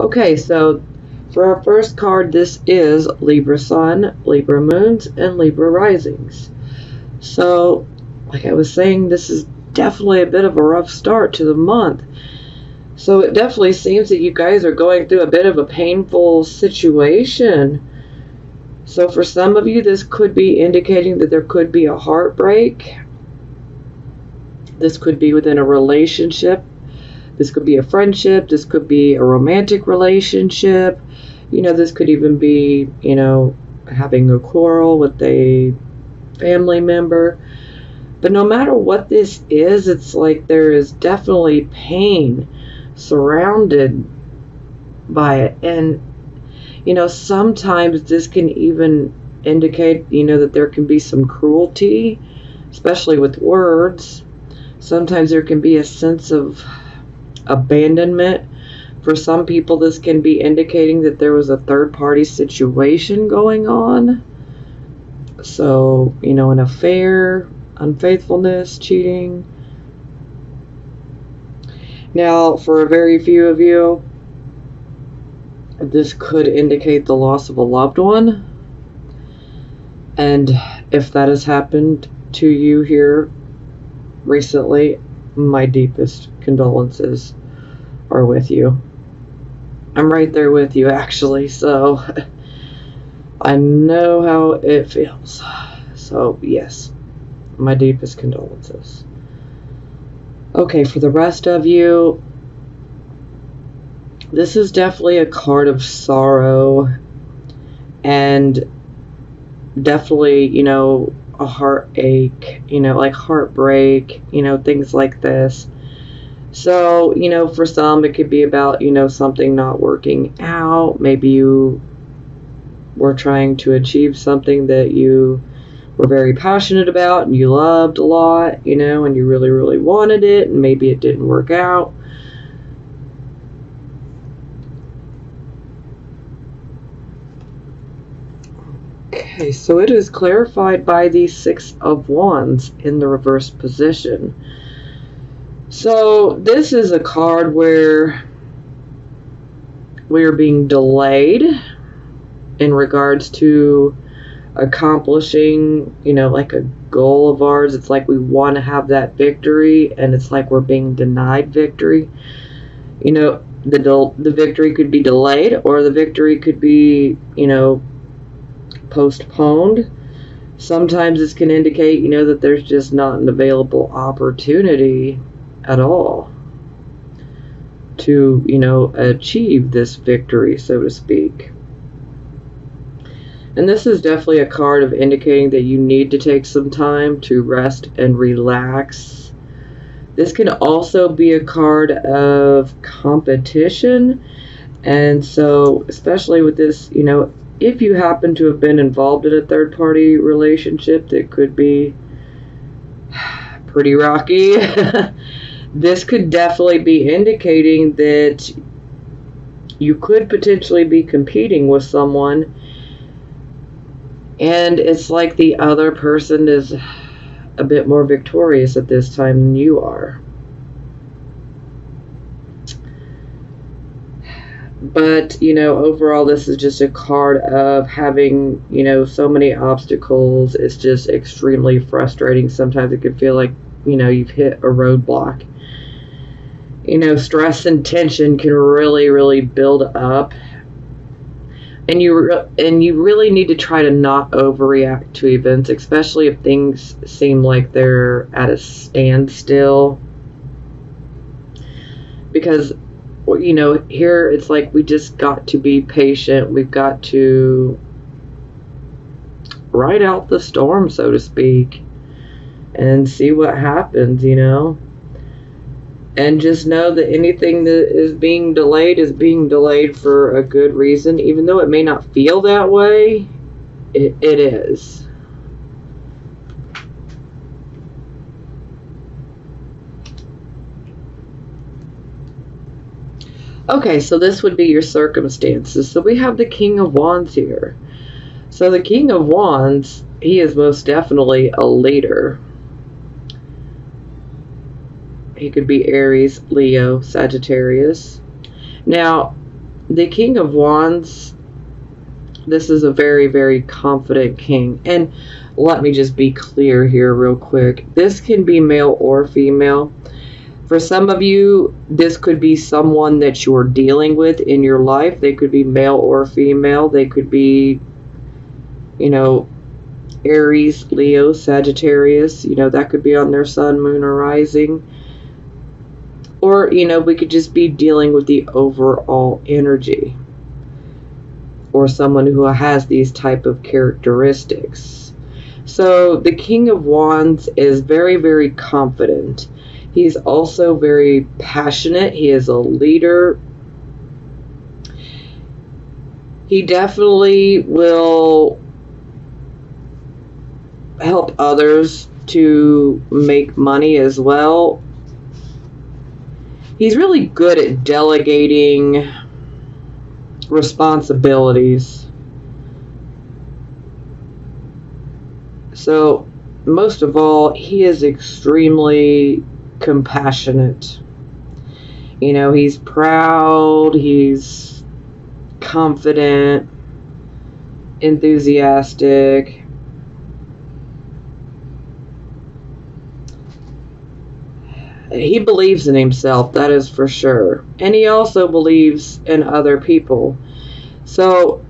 Okay, so for our first card, this is Libra Sun, Libra Moons, and Libra Risings. So, like I was saying, this is definitely a bit of a rough start to the month. So it definitely seems that you guys are going through a bit of a painful situation. So for some of you, this could be indicating that there could be a heartbreak. This could be within a relationship. This could be a friendship. This could be a romantic relationship. This could even be, having a quarrel with a family member. But no matter what this is, it's like there is definitely pain surrounded by it. And, sometimes this can even indicate, that there can be some cruelty, especially with words. Sometimes there can be a sense of abandonment. For some people, this can be indicating that there was a third-party situation going on. So, an affair, unfaithfulness, cheating. Now, for a very few of you, this could indicate the loss of a loved one. And if that has happened to you here recently, my deepest condolences are with you. I'm right there with you, actually, so I know how it feels. So, yes, my deepest condolences. Okay, for the rest of you, this is definitely a card of sorrow and definitely, a heartache, like heartbreak, things like this. So, for some, it could be about, something not working out. Maybe you were trying to achieve something that you were very passionate about and you loved a lot, and you really, really wanted it, and maybe it didn't work out. Okay, so it is clarified by the Six of Wands in the reverse position. So this is a card where we are being delayed in regards to accomplishing, like a goal of ours. It's like we want to have that victory, and it's like we're being denied victory. The victory could be delayed, or the victory could be, postponed. Sometimes this can indicate, that there's just not an available opportunity at all to, achieve this victory, so to speak. And this is definitely a card of indicating that you need to take some time to rest and relax. This can also be a card of competition. And so, especially with this, if you happen to have been involved in a third-party relationship that could be pretty rocky, this could definitely be indicating that you could potentially be competing with someone, and it's like the other person is a bit more victorious at this time than you are. But, overall, this is just a card of having, so many obstacles. It's just extremely frustrating. Sometimes it can feel like, you've hit a roadblock. Stress and tension can really, really build up. And you really need to try to not overreact to events, especially if things seem like they're at a standstill. Because here it's like we just got to be patient. We've got to ride out the storm, so to speak, and see what happens, And just know that anything that is being delayed for a good reason. Even though it may not feel that way, it is. Okay, so this would be your circumstances. So we have the King of Wands here. So the King of Wands, he is most definitely a leader. He could be Aries, Leo, Sagittarius. Now, the King of Wands, this is a very, very confident king. And let me just be clear here real quick. This can be male or female. For some of you, this could be someone that you're dealing with in your life. They could be male or female. They could be, Aries, Leo, Sagittarius. That could be on their sun, moon, or rising. Or, we could just be dealing with the overall energy. Or someone who has these type of characteristics. So the King of Wands is very, very confident. He's also very passionate. He is a leader. He definitely will help others to make money as well. He's really good at delegating responsibilities. So, most of all, he is extremely compassionate. He's proud, he's confident, enthusiastic. He believes in himself, that is for sure. And he also believes in other people. So,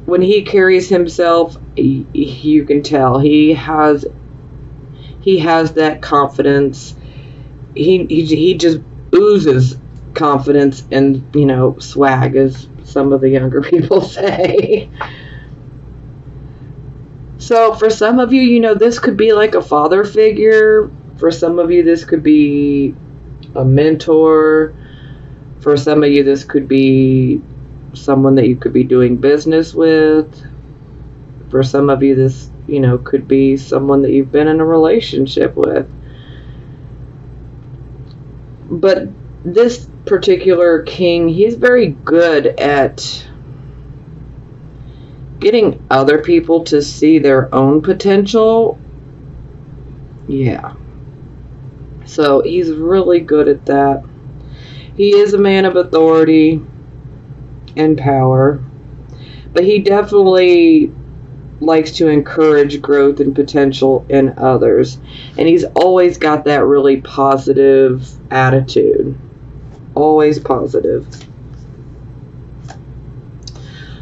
when he carries himself, you can tell he has that confidence. He just oozes confidence and, swag, as some of the younger people say. So for some of you, this could be like a father figure. For some of you, this could be a mentor. For some of you, this could be someone that you could be doing business with. For some of you, this, could be someone that you've been in a relationship with. But this particular king, he's very good at getting other people to see their own potential. Yeah. So he's really good at that. He is a man of authority and power. But he definitely likes to encourage growth and potential in others. And he's always got that really positive attitude. Always positive.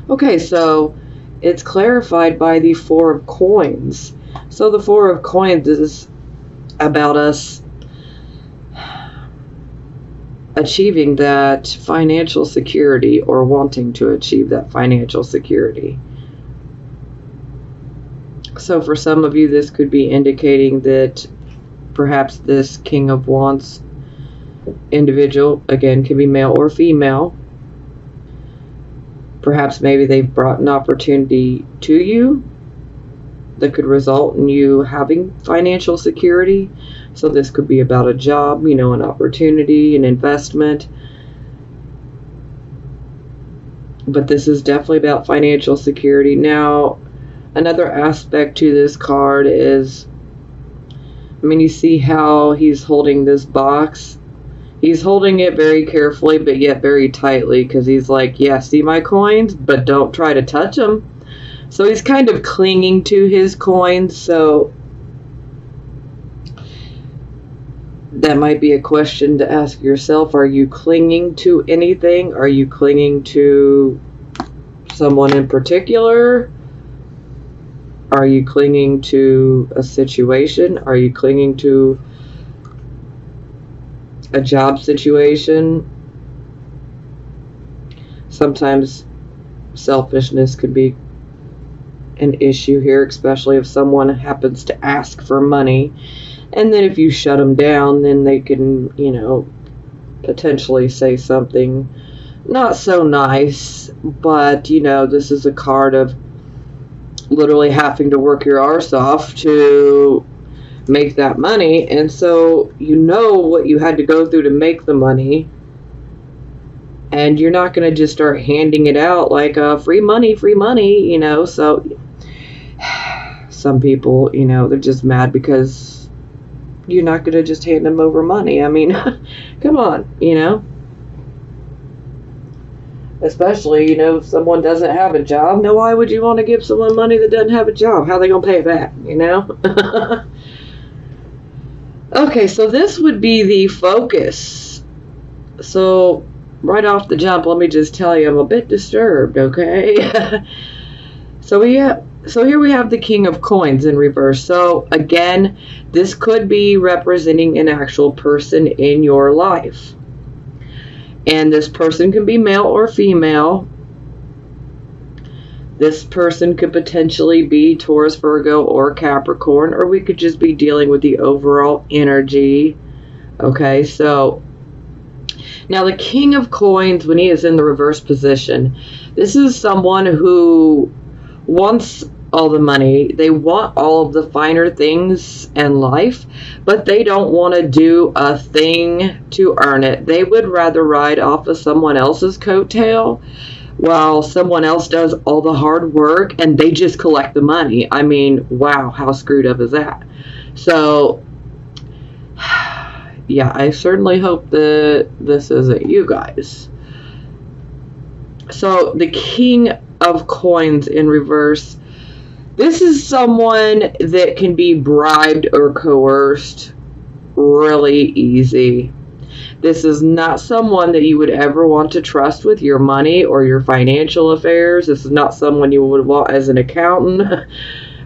Okay, so it's clarified by the Four of Coins. So the Four of Coins is about us achieving that financial security, or wanting to achieve that financial security. So for some of you, this could be indicating that perhaps this King of Wands individual, again, can be male or female. Perhaps maybe they've brought an opportunity to you that could result in you having financial security. So this could be about a job, an opportunity, an investment. But this is definitely about financial security. Now, another aspect to this card is, you see how he's holding this box? He's holding it very carefully, but yet very tightly, because he's like, yeah, see my coins, but don't try to touch them. So he's kind of clinging to his coins. So that might be a question to ask yourself. Are you clinging to anything? Are you clinging to someone in particular? Are you clinging to a situation? Are you clinging to a job situation? Sometimes selfishness could be an issue here, especially if someone happens to ask for money. And then if you shut them down, then they can, potentially say something not so nice. But, this is a card of literally having to work your arse off to make that money. And so what you had to go through to make the money. And you're not going to just start handing it out like free money, So some people, they're just mad because you're not going to just hand them over money. Come on, Especially, if someone doesn't have a job. Now, why would you want to give someone money that doesn't have a job? How are they going to pay it back, Okay, so this would be the focus. So, right off the jump, let me just tell you, I'm a bit disturbed, okay? So here we have the King of Coins in reverse. So, again, this could be representing an actual person in your life. And this person can be male or female. This person could potentially be Taurus, Virgo, or Capricorn, or we could just be dealing with the overall energy. Okay, so now the King of Coins, when he is in the reverse position, this is someone who wants all the money. They want all of the finer things in life, but they don't want to do a thing to earn it. They would rather ride off of someone else's coattail while someone else does all the hard work and they just collect the money. I mean, wow, how screwed up is that? So, yeah, I certainly hope that this isn't you guys. So, the King of Coins in reverse. This is someone that can be bribed or coerced really easy. This is not someone that you would ever want to trust with your money or your financial affairs. This is not someone you would want as an accountant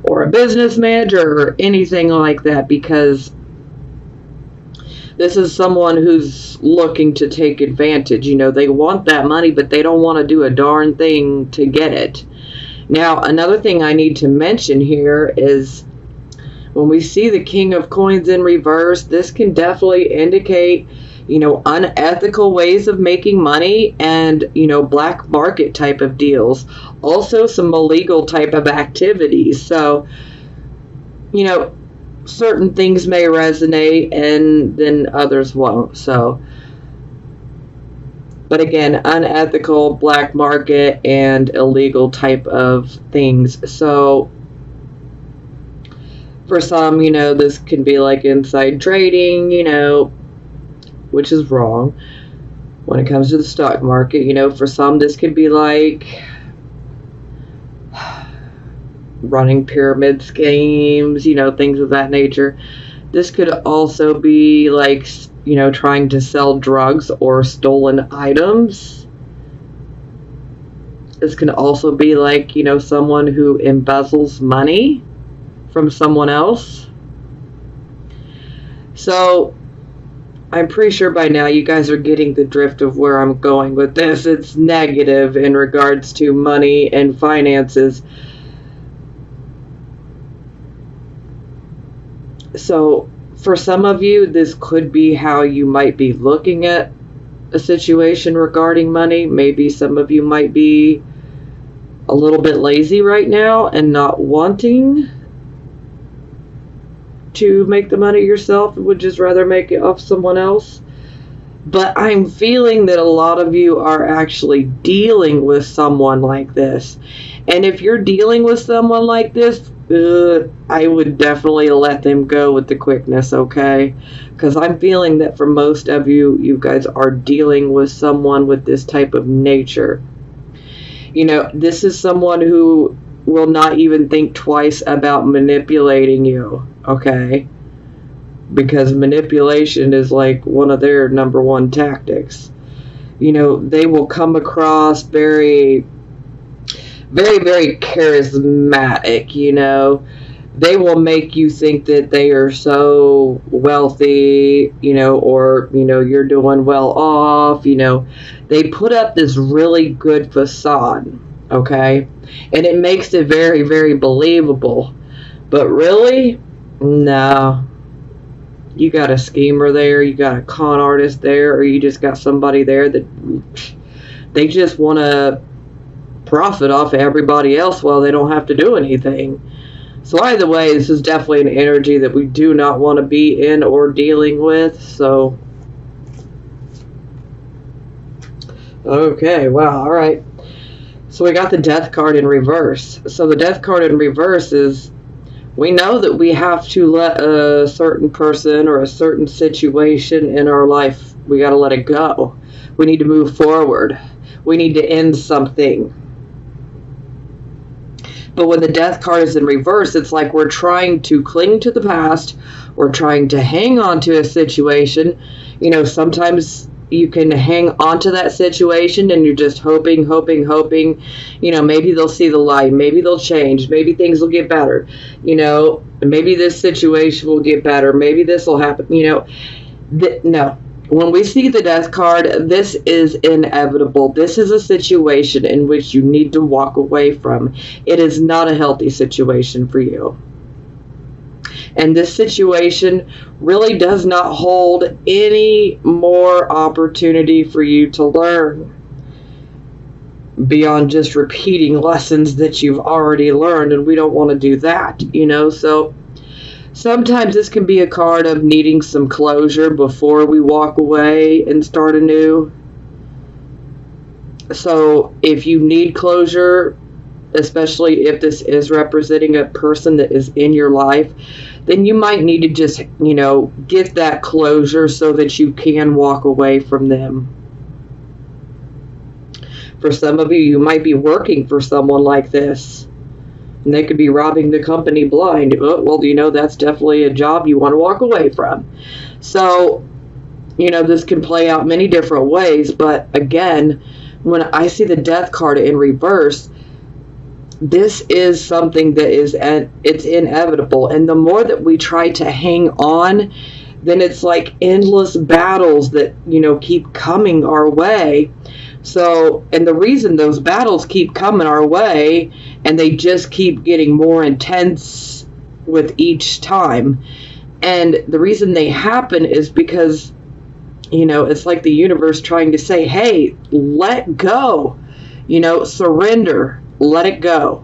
or a business manager or anything like that, because this is someone who's looking to take advantage. They want that money, but they don't want to do a darn thing to get it. Now, another thing I need to mention here is when we see the King of Coins in reverse, this can definitely indicate, unethical ways of making money and, black market type of deals. Also, some illegal type of activities. So, certain things may resonate and then others won't. So, but again, unethical, black market, and illegal type of things. So, for some, this can be like inside trading, which is wrong when it comes to the stock market. For some, this could be like running pyramid schemes, things of that nature. This could also be like, trying to sell drugs or stolen items. This can also be like, someone who embezzles money from someone else. So, I'm pretty sure by now you guys are getting the drift of where I'm going with this. It's negative in regards to money and finances. So, for some of you, this could be how you might be looking at a situation regarding money. Maybe some of you might be a little bit lazy right now and not wanting to make the money yourself and would just rather make it off someone else. But I'm feeling that a lot of you are actually dealing with someone like this. And if you're dealing with someone like this, I would definitely let them go with the quickness, okay? Because I'm feeling that for most of you, you guys are dealing with someone with this type of nature. This is someone who will not even think twice about manipulating you, okay? Because manipulation is like one of their number one tactics. They will come across very, very, very charismatic, They will make you think that they are so wealthy, or, you're doing well off, They put up this really good facade, okay? And it makes it very, very believable. But really, no. You got a schemer there, you got a con artist there, or you just got somebody there that they just want to profit off of everybody else while they don't have to do anything. So either way, this is definitely an energy that we do not want to be in or dealing with. So, okay, wow, all right. So we got the Death card in reverse. So the Death card in reverse is, we know that we have to let a certain person or a certain situation in our life, we got to let it go. We need to move forward. We need to end something. But when the death card is in reverse, it's like we're trying to cling to the past. We're trying to hang on to a situation. Sometimes you can hang on to that situation and you're just hoping. Maybe they'll see the light. Maybe they'll change. Maybe things will get better. Maybe this situation will get better. Maybe this will happen. No. When we see the death card, this is inevitable. This is a situation in which you need to walk away from. It is not a healthy situation for you. And this situation really does not hold any more opportunity for you to learn beyond just repeating lessons that you've already learned, and we don't want to do that, So sometimes this can be a card of needing some closure before we walk away and start anew. So if you need closure, especially if this is representing a person that is in your life, then you might need to just, get that closure so that you can walk away from them. For some of you, you might be working for someone like this, and they could be robbing the company blind. Well, that's definitely a job you want to walk away from. So, this can play out many different ways, but again, when I see the death card in reverse, this is something that it's inevitable. And the more that we try to hang on, then it's like endless battles that, keep coming our way. So, and the reason those battles keep coming our way and they just keep getting more intense with each time. And the reason they happen is because, it's like the universe trying to say, hey, let go, surrender. Let it go,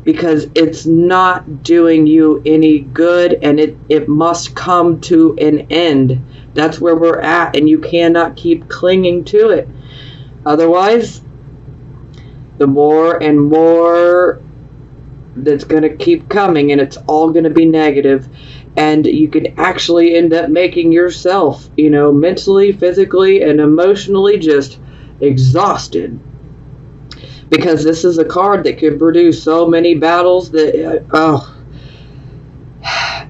because it's not doing you any good, and it must come to an end. That's where we're at, and you cannot keep clinging to it. Otherwise, the more and more that's going to keep coming, and it's all going to be negative, and you can actually end up making yourself, mentally, physically, and emotionally just exhausted. Because this is a card that can produce so many battles that,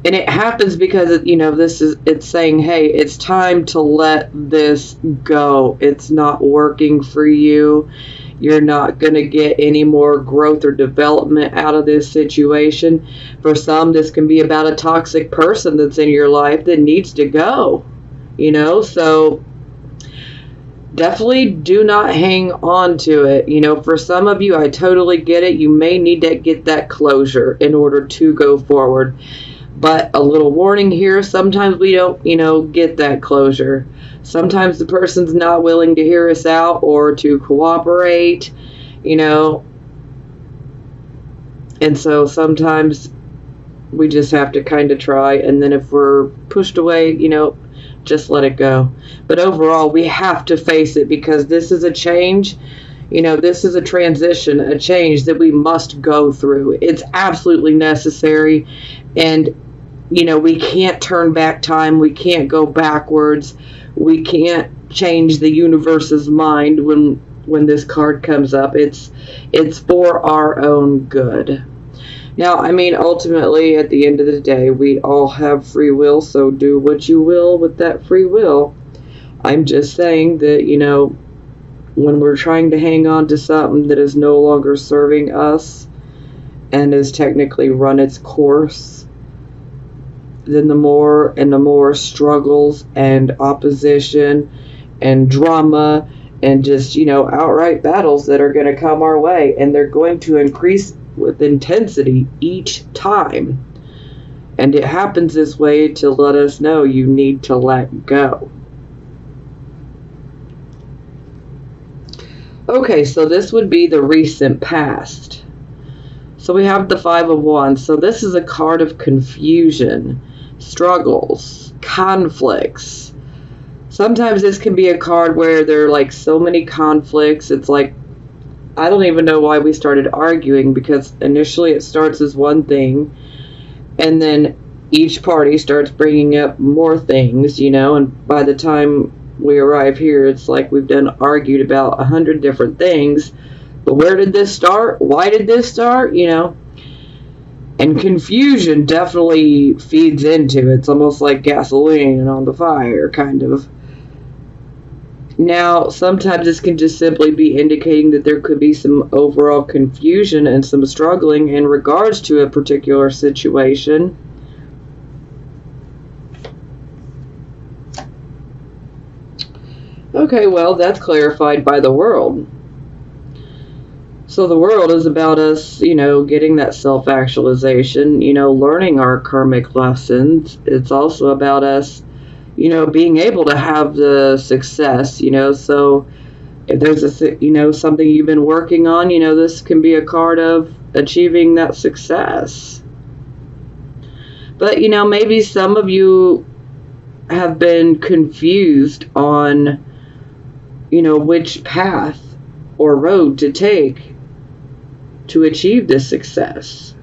and it happens because, it's saying, hey, it's time to let this go. It's not working for you. You're not going to get any more growth or development out of this situation. For some, this can be about a toxic person that's in your life that needs to go, so definitely do not hang on to it. For some of you, I totally get it. You may need to get that closure in order to go forward. But a little warning here, sometimes we don't, get that closure. Sometimes the person's not willing to hear us out or to cooperate, And so sometimes we just have to kind of try. And then if we're pushed away, just let it go. But overall, we have to face it, because this is a change. This is a transition, a change that we must go through. It's absolutely necessary. And, we can't turn back time. We can't go backwards. We can't change the universe's mind when this card comes up. It's for our own good. Now, ultimately, at the end of the day, we all have free will, so do what you will with that free will. I'm just saying that, when we're trying to hang on to something that is no longer serving us and has technically run its course, then the more and the more struggles and opposition and drama and just, outright battles that are going to come our way, and they're going to increase with intensity each time. And it happens this way to let us know you need to let go. Okay, so this would be the recent past. So we have the Five of Wands. So this is a card of confusion, struggles, conflicts. Sometimes this can be a card where there are like so many conflicts. It's like, I don't even know why we started arguing, because initially it starts as one thing, and then each party starts bringing up more things, and by the time we arrive here, it's like we've argued about 100 different things. But where did this start? Why did this start? And confusion definitely feeds into it. It's almost like gasoline on the fire, kind of. Now, sometimes this can just simply be indicating that there could be some overall confusion and some struggling in regards to a particular situation. Okay, well, that's clarified by the world. So the world is about us, getting that self-actualization, learning our karmic lessons. It's also about us, being able to have the success, so if there's something you've been working on, this can be a card of achieving that success. But, maybe some of you have been confused on, which path or road to take to achieve this success.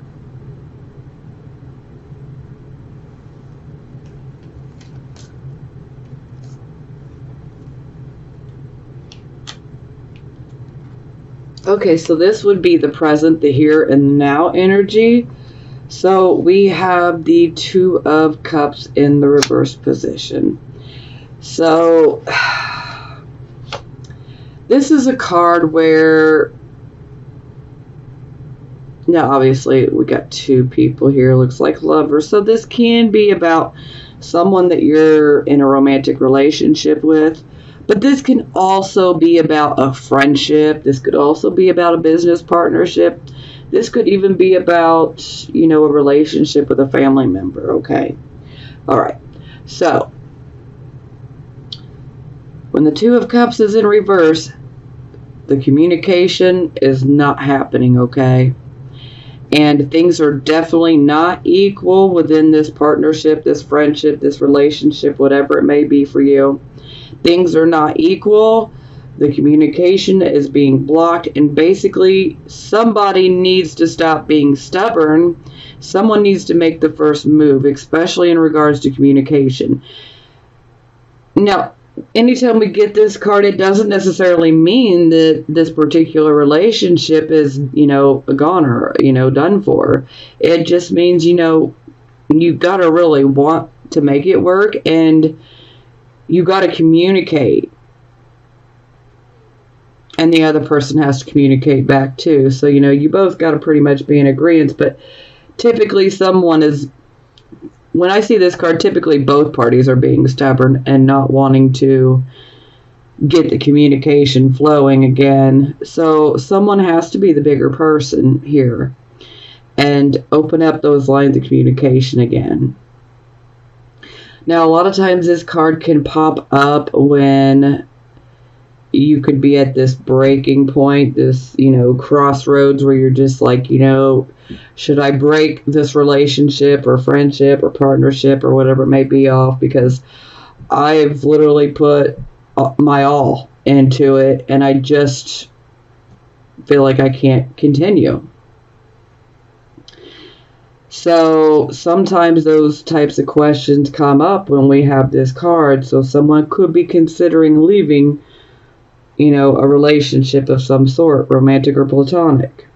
Okay, so this would be the present, the here and now energy. So we have the Two of Cups in the reverse position. So this is a card where, now obviously we got two people here, looks like lovers. So this can be about someone that you're in a romantic relationship with. But this can also be about a friendship. This could also be about a business partnership. This could even be about, a relationship with a family member, okay? All right. So, when the Two of Cups is in reverse, the communication is not happening, okay? And things are definitely not equal within this partnership, this friendship, this relationship, whatever it may be for you. Things are not equal. The communication is being blocked, and basically somebody needs to stop being stubborn. Someone needs to make the first move, especially in regards to communication. Now, anytime we get this card, it doesn't necessarily mean that this particular relationship is, a goner, done for. It just means, you've got to really want to make it work, and you got to communicate, and the other person has to communicate back too. So, you both got to pretty much be in agreement. But typically when I see this card, typically both parties are being stubborn and not wanting to get the communication flowing again. So someone has to be the bigger person here and open up those lines of communication again. Now, a lot of times this card can pop up when you could be at this breaking point, this, crossroads where you're just like, should I break this relationship or friendship or partnership or whatever it may be off, because I've literally put my all into it and I just feel like I can't continue. So sometimes those types of questions come up when we have this card. So someone could be considering leaving, a relationship of some sort, romantic or platonic.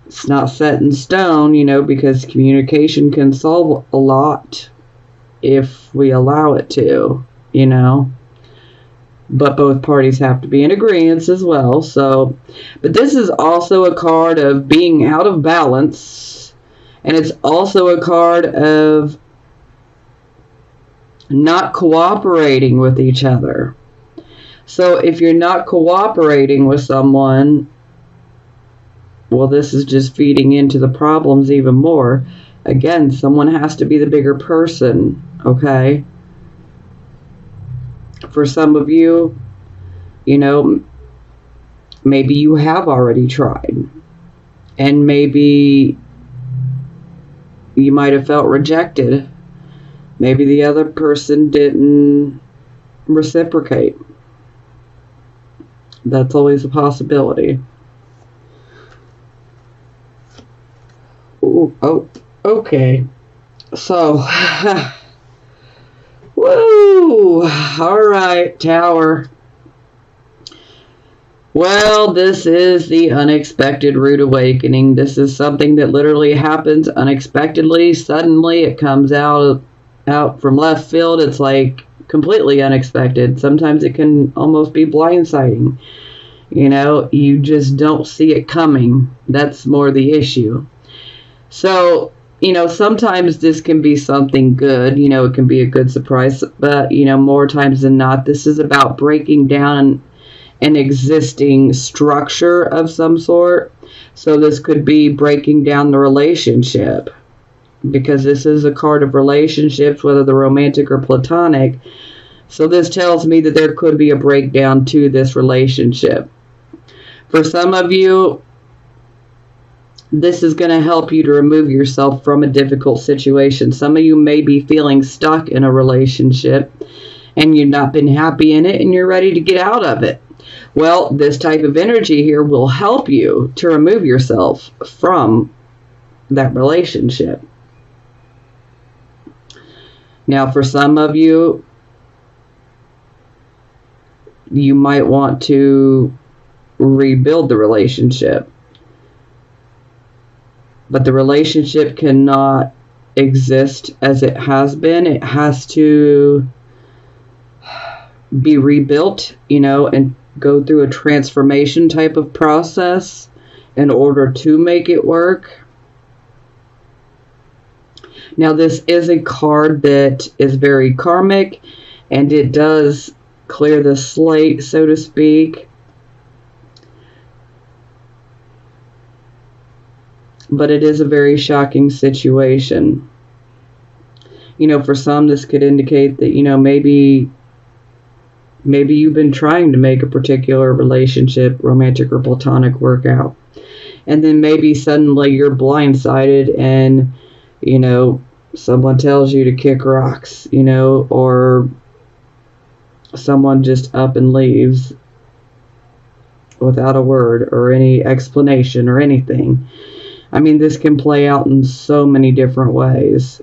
It's not set in stone, because communication can solve a lot if we allow it to, But both parties have to be in agreement as well. So, but this is also a card of being out of balance. And it's also a card of not cooperating with each other. So if you're not cooperating with someone, well, this is just feeding into the problems even more. Again, someone has to be the bigger person, okay? For some of you, maybe you have already tried. And maybe you might have felt rejected. Maybe the other person didn't reciprocate. That's always a possibility. Ooh, oh, okay. So, Woo! All right, Tower. Well, this is the unexpected rude awakening. This is something that literally happens unexpectedly. Suddenly, it comes out from left field. It's like completely unexpected. Sometimes it can almost be blindsiding. You know, you just don't see it coming. That's more the issue. So, you know, sometimes this can be something good. You know, it can be a good surprise. But, you know, more times than not, this is about breaking down an existing structure of some sort. So this could be breaking down the relationship, because this is a card of relationships, whether they're romantic or platonic. So this tells me that there could be a breakdown to this relationship. For some of you, this is going to help you to remove yourself from a difficult situation. Some of you may be feeling stuck in a relationship and you've not been happy in it and you're ready to get out of it. Well, this type of energy here will help you to remove yourself from that relationship. Now, for some of you, you might want to rebuild the relationship. But the relationship cannot exist as it has been. It has to be rebuilt, you know, and go through a transformation type of process in order to make it work. Now, this is a card that is very karmic, and it does clear the slate, so to speak. But it is a very shocking situation. You know, for some, this could indicate that, you know, maybe you've been trying to make a particular relationship, romantic or platonic, work out. And then maybe suddenly you're blindsided and, you know, someone tells you to kick rocks, you know, or someone just up and leaves without a word or any explanation or anything. I mean, this can play out in so many different ways.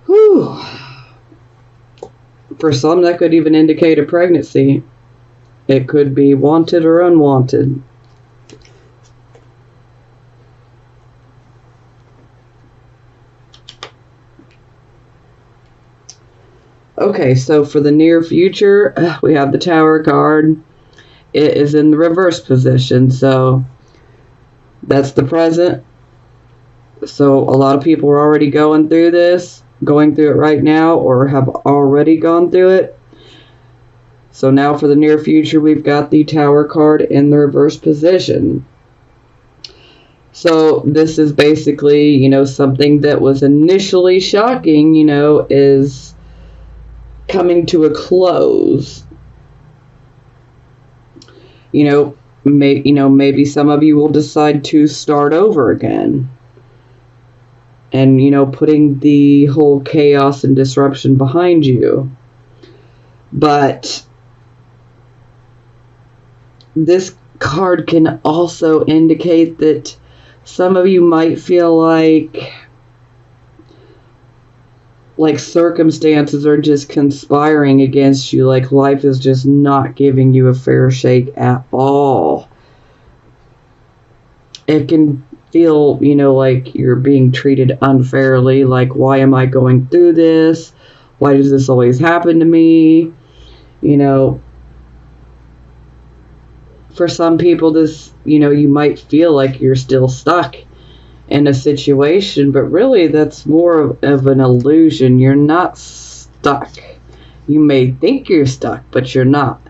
Whew. For some, that could even indicate a pregnancy. It could be wanted or unwanted. Okay, so for the near future, we have the Tower card. It is in the reverse position, so that's the present. So a lot of people are already going through it right now, or have already gone through it. So now for the near future, we've got the Tower card in the reverse position. So this is basically, you know, something that was initially shocking, you know, is coming to a close. You know, maybe some of you will decide to start over again. And, you know, putting the whole chaos and disruption behind you. But this card can also indicate that some of you might feel like circumstances are just conspiring against you, like life is just not giving you a fair shake at all. It can feel, you know, like you're being treated unfairly, like, why am I going through this? Why does this always happen to me? You know, for some people, this, you know, you might feel like you're still stuck in a situation, but really that's more of an illusion. You're not stuck. You may think you're stuck, but you're not,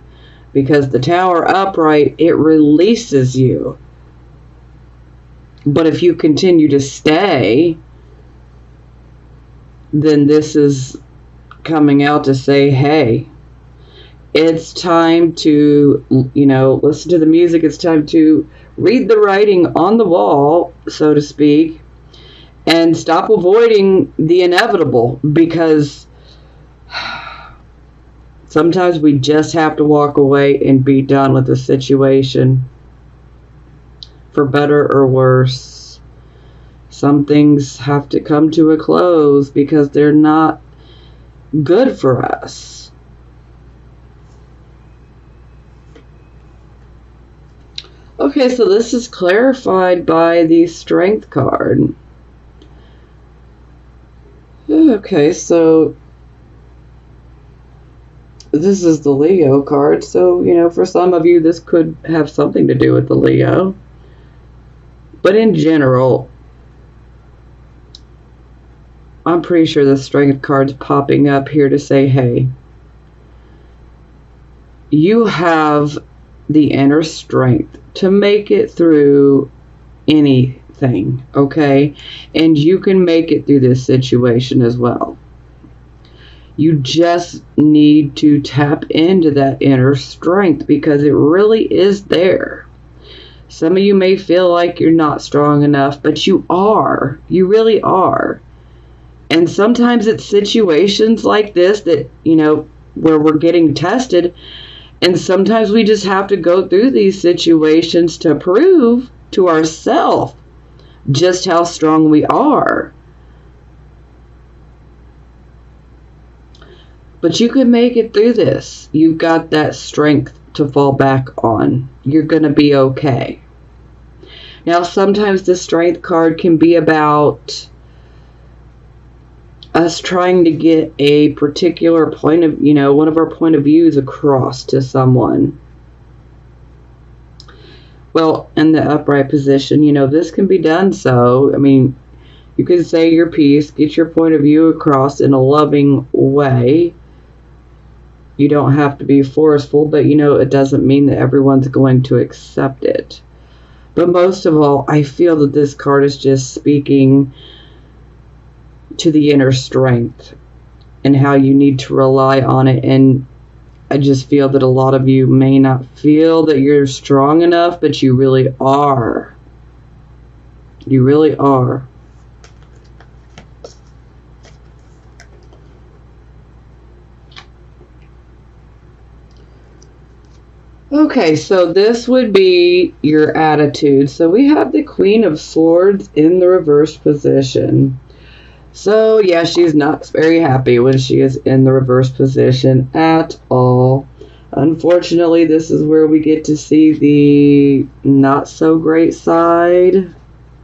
because the Tower upright, it releases you. But if you continue to stay, then this is coming out to say, hey, it's time to, you know, listen to the music. It's time to read the writing on the wall, so to speak, and stop avoiding the inevitable, because sometimes we just have to walk away and be done with the situation. for better or worse. Some things have to come to a close because they're not good for us. Okay, so this is clarified by the Strength card. Okay, so this is the Leo card. So, for some of you, this could have something to do with the Leo. But in general, I'm pretty sure the Strength card's popping up here to say, hey, you have the inner strength to make it through anything, okay? And you can make it through this situation as well. You just need to tap into that inner strength because it really is there. Some of you may feel like you're not strong enough, but you are. You really are. And sometimes it's situations like this that, where we're getting tested. And sometimes we just have to go through these situations to prove to ourselves just how strong we are. But you can make it through this. You've got that strength to fall back on. You're going to be okay. Now, sometimes the Strength card can be about us trying to get a particular point of, one of our point of views across to someone. Well, in the upright position, this can be done so. You can say your piece, get your point of view across in a loving way. You don't have to be forceful, but it doesn't mean that everyone's going to accept it. But most of all, I feel that this card is just speaking to the inner strength and how you need to rely on it. And I just feel that a lot of you may not feel that you're strong enough, but you really are. You really are. Okay, so this would be your attitude. So we have the Queen of Swords in the reverse position. So, yeah, she's not very happy when she is in the reverse position at all. Unfortunately, this is where we get to see the not so great side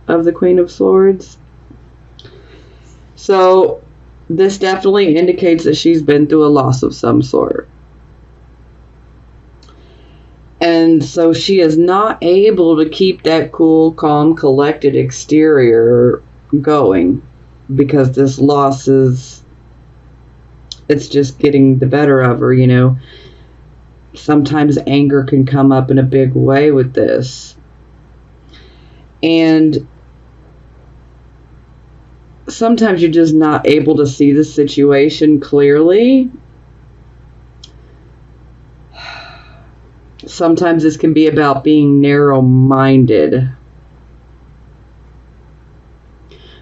of the Queen of Swords. So, this definitely indicates that she's been through a loss of some sort. And so she is not able to keep that cool, calm, collected exterior going because this loss it's just getting the better of her, Sometimes anger can come up in a big way with this. And sometimes you're just not able to see the situation clearly. Sometimes this can be about being narrow-minded.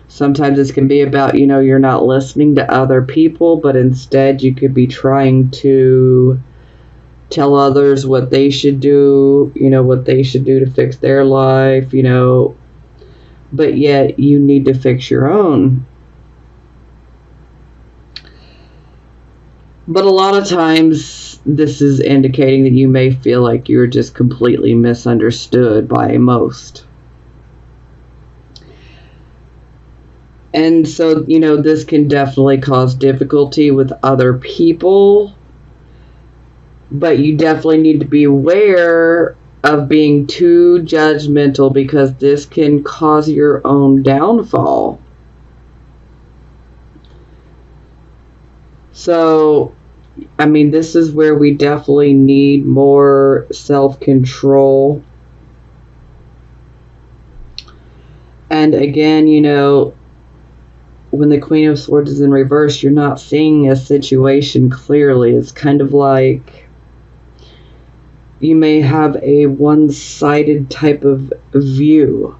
Sometimes this can be about, you're not listening to other people, but instead you could be trying to tell others what they should do, what they should do to fix their life, but yet you need to fix your own. But a lot of times this is indicating that you may feel like you're just completely misunderstood by most. And so, this can definitely cause difficulty with other people. But you definitely need to be aware of being too judgmental because this can cause your own downfall. So, this is where we definitely need more self-control. And again, when the Queen of Swords is in reverse, you're not seeing a situation clearly. It's kind of like you may have a one-sided type of view.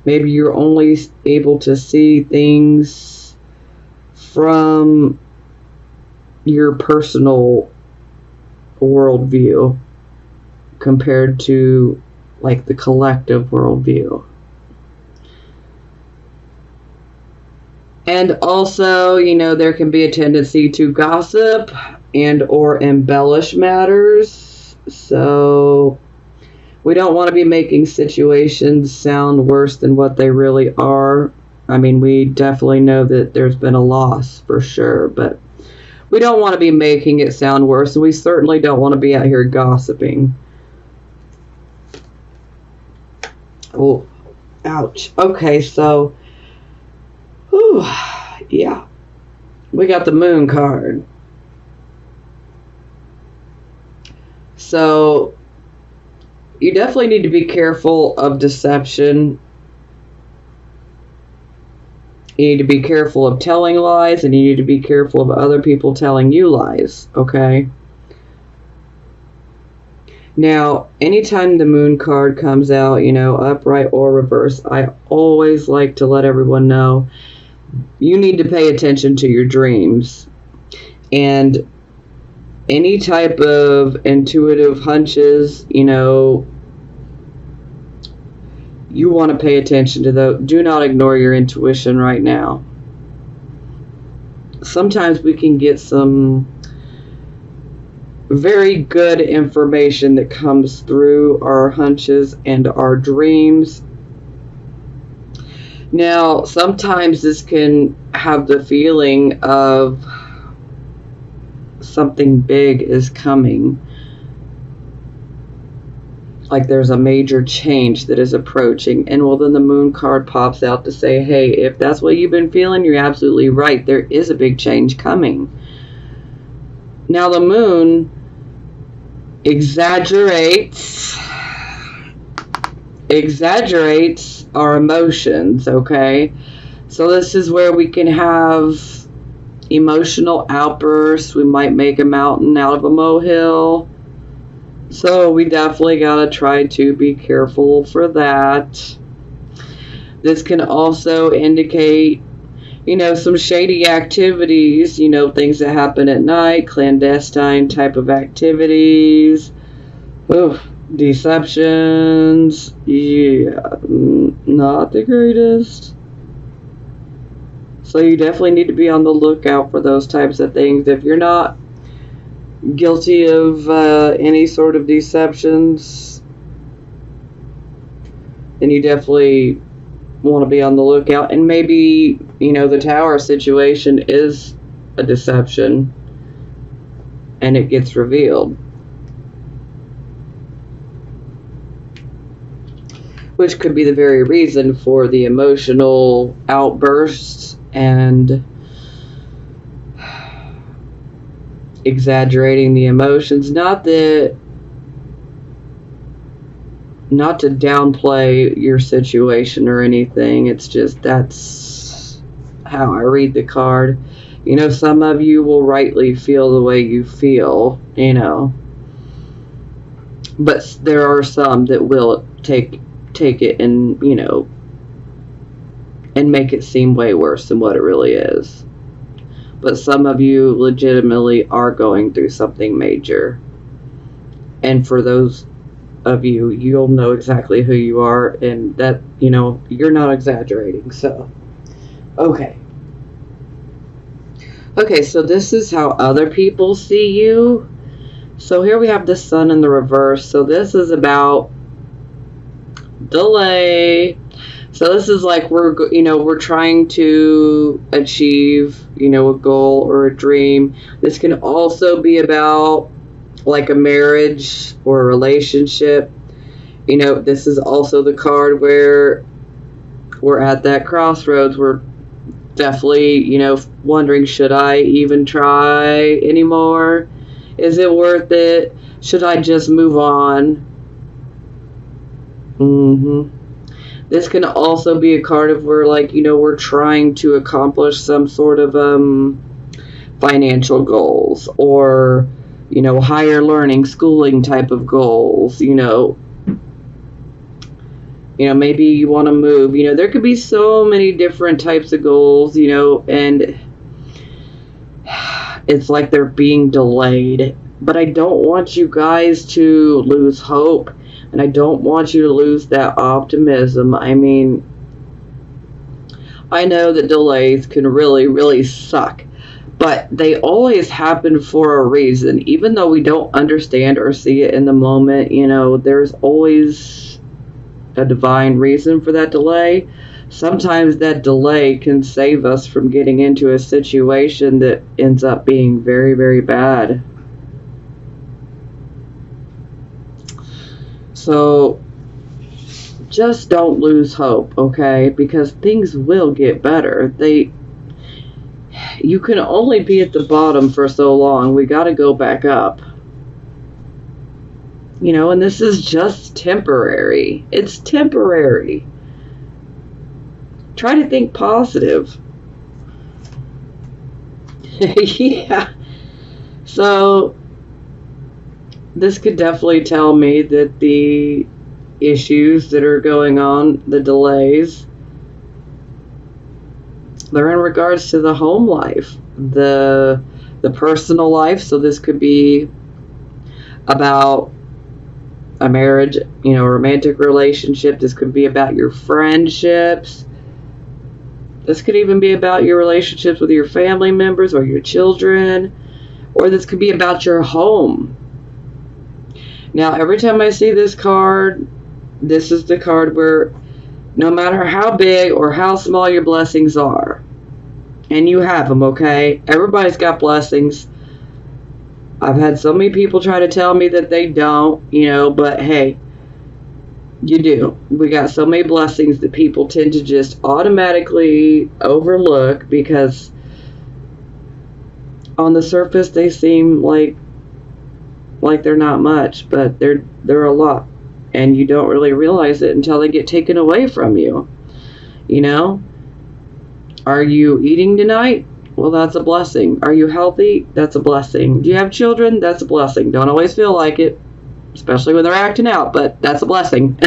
Maybe you're only able to see things from your personal worldview compared to like the collective worldview. And also, you know, there can be a tendency to gossip and or embellish matters. So we don't want to be making situations sound worse than what they really are. I mean, we definitely know that there's been a loss for sure, but we don't want to be making it sound worse, and we certainly don't want to be out here gossiping. Oh, ouch. Okay, so, whew, yeah, we got the Moon card. So, you definitely need to be careful of deception. You need to be careful of telling lies, and you need to be careful of other people telling you lies, okay? Now, anytime the Moon card comes out, you know, upright or reverse, I always like to let everyone know you need to pay attention to your dreams. And any type of intuitive hunches, you know, you want to pay attention to those. Do not ignore your intuition right now. Sometimes we can get some very good information that comes through our hunches and our dreams. Now, sometimes this can have the feeling of something big is coming. Like there's a major change that is approaching. And well, then the Moon card pops out to say, hey, if that's what you've been feeling, you're absolutely right. There is a big change coming. Now the Moon exaggerates our emotions, okay? So this is where we can have emotional outbursts. We might make a mountain out of a molehill. So we definitely got to try to be careful for that. This can also indicate, you know, some shady activities, you know, things that happen at night, clandestine type of activities, deceptions, yeah, not the greatest. So you definitely need to be on the lookout for those types of things. If you're not guilty of any sort of deceptions, then you definitely want to be on the lookout. And maybe, you know, the Tower situation is a deception and it gets revealed, which could be the very reason for the emotional outbursts and exaggerating the emotions. Not to downplay your situation or anything. It's just that's how I read the card. You know, some of you will rightly feel the way you feel, you know, but there are some that will take it and, you know, and make it seem way worse than what it really is. But some of you legitimately are going through something major. And for those of you, you'll know exactly who you are, and that, you know, you're not exaggerating. So, okay. Okay, so this is how other people see you. So here we have the Sun in the reverse. So this is about delay. So this is like we're trying to achieve, you know, a goal or a dream. This can also be about like a marriage or a relationship. You know, this is also the card where we're at that crossroads. We're definitely, you know, wondering, should I even try anymore? Is it worth it? Should I just move on? This can also be a card of where, like, you know, we're trying to accomplish some sort of financial goals or, you know, higher learning, schooling type of goals, you know. You know, maybe you want to move. You know, there could be so many different types of goals, you know, and it's like they're being delayed. But I don't want you guys to lose hope. And I don't want you to lose that optimism. I mean, I know that delays can really, really suck, but they always happen for a reason. Even though we don't understand or see it in the moment, there's always a divine reason for that delay. Sometimes that delay can save us from getting into a situation that ends up being very, very bad. So just don't lose hope, okay? Because things will get better. You can only be at the bottom for so long. We got to go back up. And this is just temporary. It's temporary. Try to think positive. Yeah. So this could definitely tell me that the issues that are going on, the delays, they're in regards to the home life, the personal life. So this could be about a marriage, a romantic relationship. This could be about your friendships. This could even be about your relationships with your family members or your children, or this could be about your home. Now, every time I see this card, this is the card where no matter how big or how small your blessings are, and you have them, okay? Everybody's got blessings. I've had so many people try to tell me that they don't, but hey, you do. We got so many blessings that people tend to just automatically overlook because on the surface they seem like they're not much, but they're a lot. And you don't really realize it until they get taken away from you. Are you eating tonight? Well, that's a blessing. Are you healthy? That's a blessing. Do you have children? That's a blessing. Don't always feel like it, especially when they're acting out, but that's a blessing.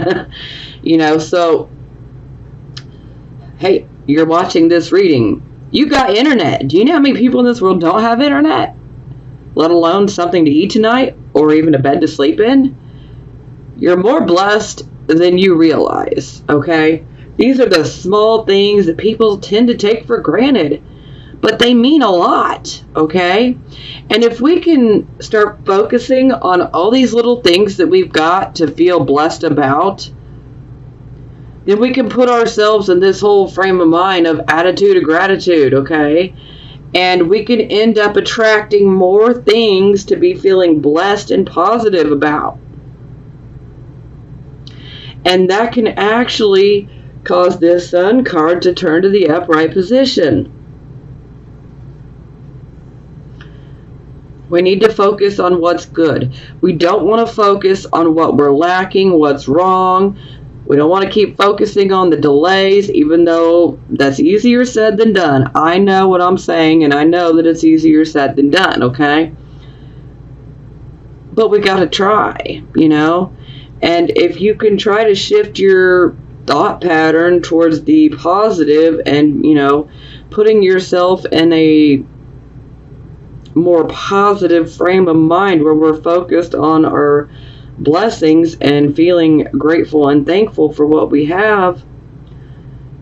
So, hey, you're watching this reading. You got internet. Do you know how many people in this world don't have internet? Let alone something to eat tonight or even a bed to sleep in? You're more blessed than you realize, okay? These are the small things that people tend to take for granted, but they mean a lot, okay? And if we can start focusing on all these little things that we've got to feel blessed about, then we can put ourselves in this whole frame of mind of attitude of gratitude, okay? And we can end up attracting more things to be feeling blessed and positive about. And that can actually cause this Sun card to turn to the upright position. We need to focus on what's good. We don't want to focus on what we're lacking, what's wrong. We don't want to keep focusing on the delays, even though that's easier said than done. I know what I'm saying, and I know that it's easier said than done, okay? But we got to try, And if you can try to shift your thought pattern towards the positive and, putting yourself in a more positive frame of mind where we're focused on our blessings and feeling grateful and thankful for what we have,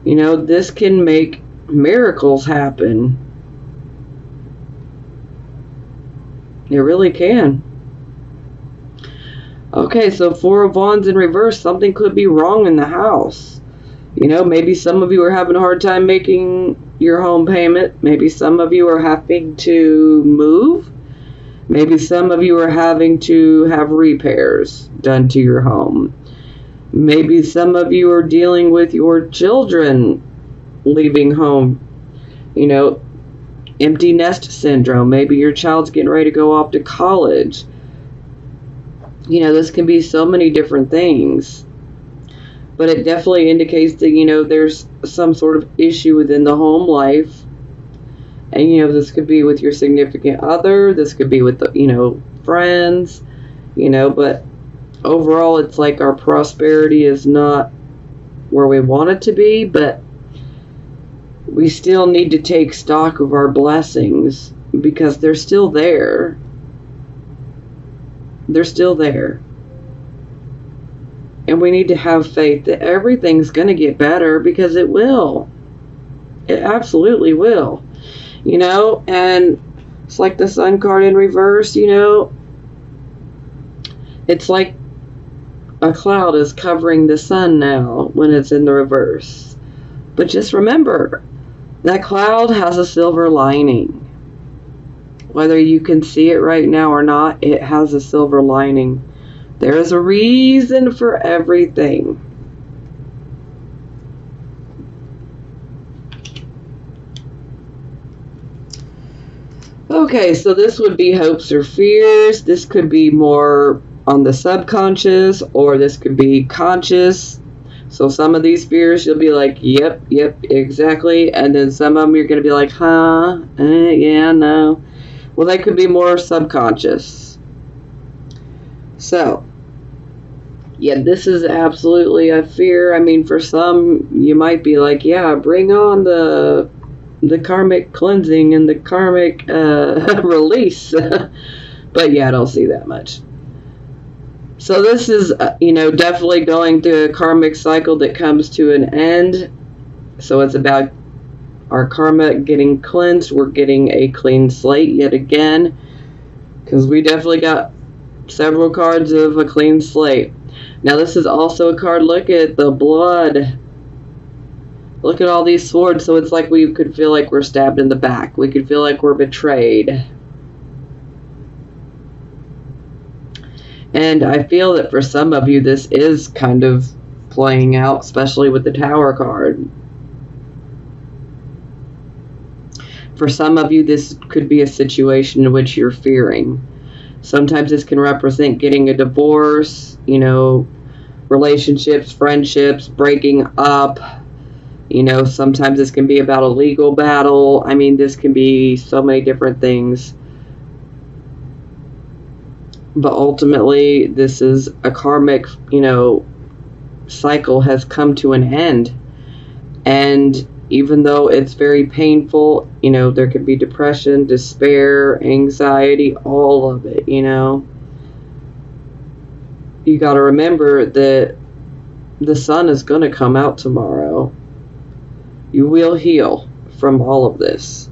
this can make miracles happen. It really can. Okay, so Four of Wands in reverse, something could be wrong in the house. Maybe some of you are having a hard time making your home payment. Maybe some of you are having to move. Maybe some of you are having to have repairs done to your home. Maybe some of you are dealing with your children leaving home. Empty nest syndrome. Maybe your child's getting ready to go off to college. This can be so many different things. But it definitely indicates that, there's some sort of issue within the home life. And, this could be with your significant other. This could be with, friends. But overall, it's like our prosperity is not where we want it to be. But we still need to take stock of our blessings because they're still there. They're still there. And we need to have faith that everything's going to get better, because it will. It absolutely will. You know, and it's like the Sun card in reverse, you know. It's like a cloud is covering the sun now when it's in the reverse. But just remember, that cloud has a silver lining. Whether you can see it right now or not, it has a silver lining. There is a reason for everything. Okay, so this would be hopes or fears. This could be more on the subconscious, or this could be conscious. So some of these fears you'll be like, yep, exactly. And then some of them you're going to be like, yeah, no. Well, they could be more subconscious. So, yeah, this is absolutely a fear. I mean, for some, you might be like, yeah, bring on the karmic cleansing and the karmic release. But yeah, I don't see that much. So this is, definitely going through a karmic cycle that comes to an end. So it's about our karma getting cleansed. We're getting a clean slate yet again, because we definitely got several cards of a clean slate. Now this is also a card, look at the blood. Look at all these swords. So it's like we could feel like we're stabbed in the back. We could feel like we're betrayed. And I feel that for some of you, this is kind of playing out, especially with the Tower card. For some of you, this could be a situation in which you're fearing. Sometimes this can represent getting a divorce, relationships, friendships, breaking up. Sometimes this can be about a legal battle. I mean, this can be so many different things. But ultimately, this is a karmic, cycle has come to an end. And even though it's very painful, there could be depression, despair, anxiety, all of it, You got to remember that the sun is going to come out tomorrow. You will heal from all of this.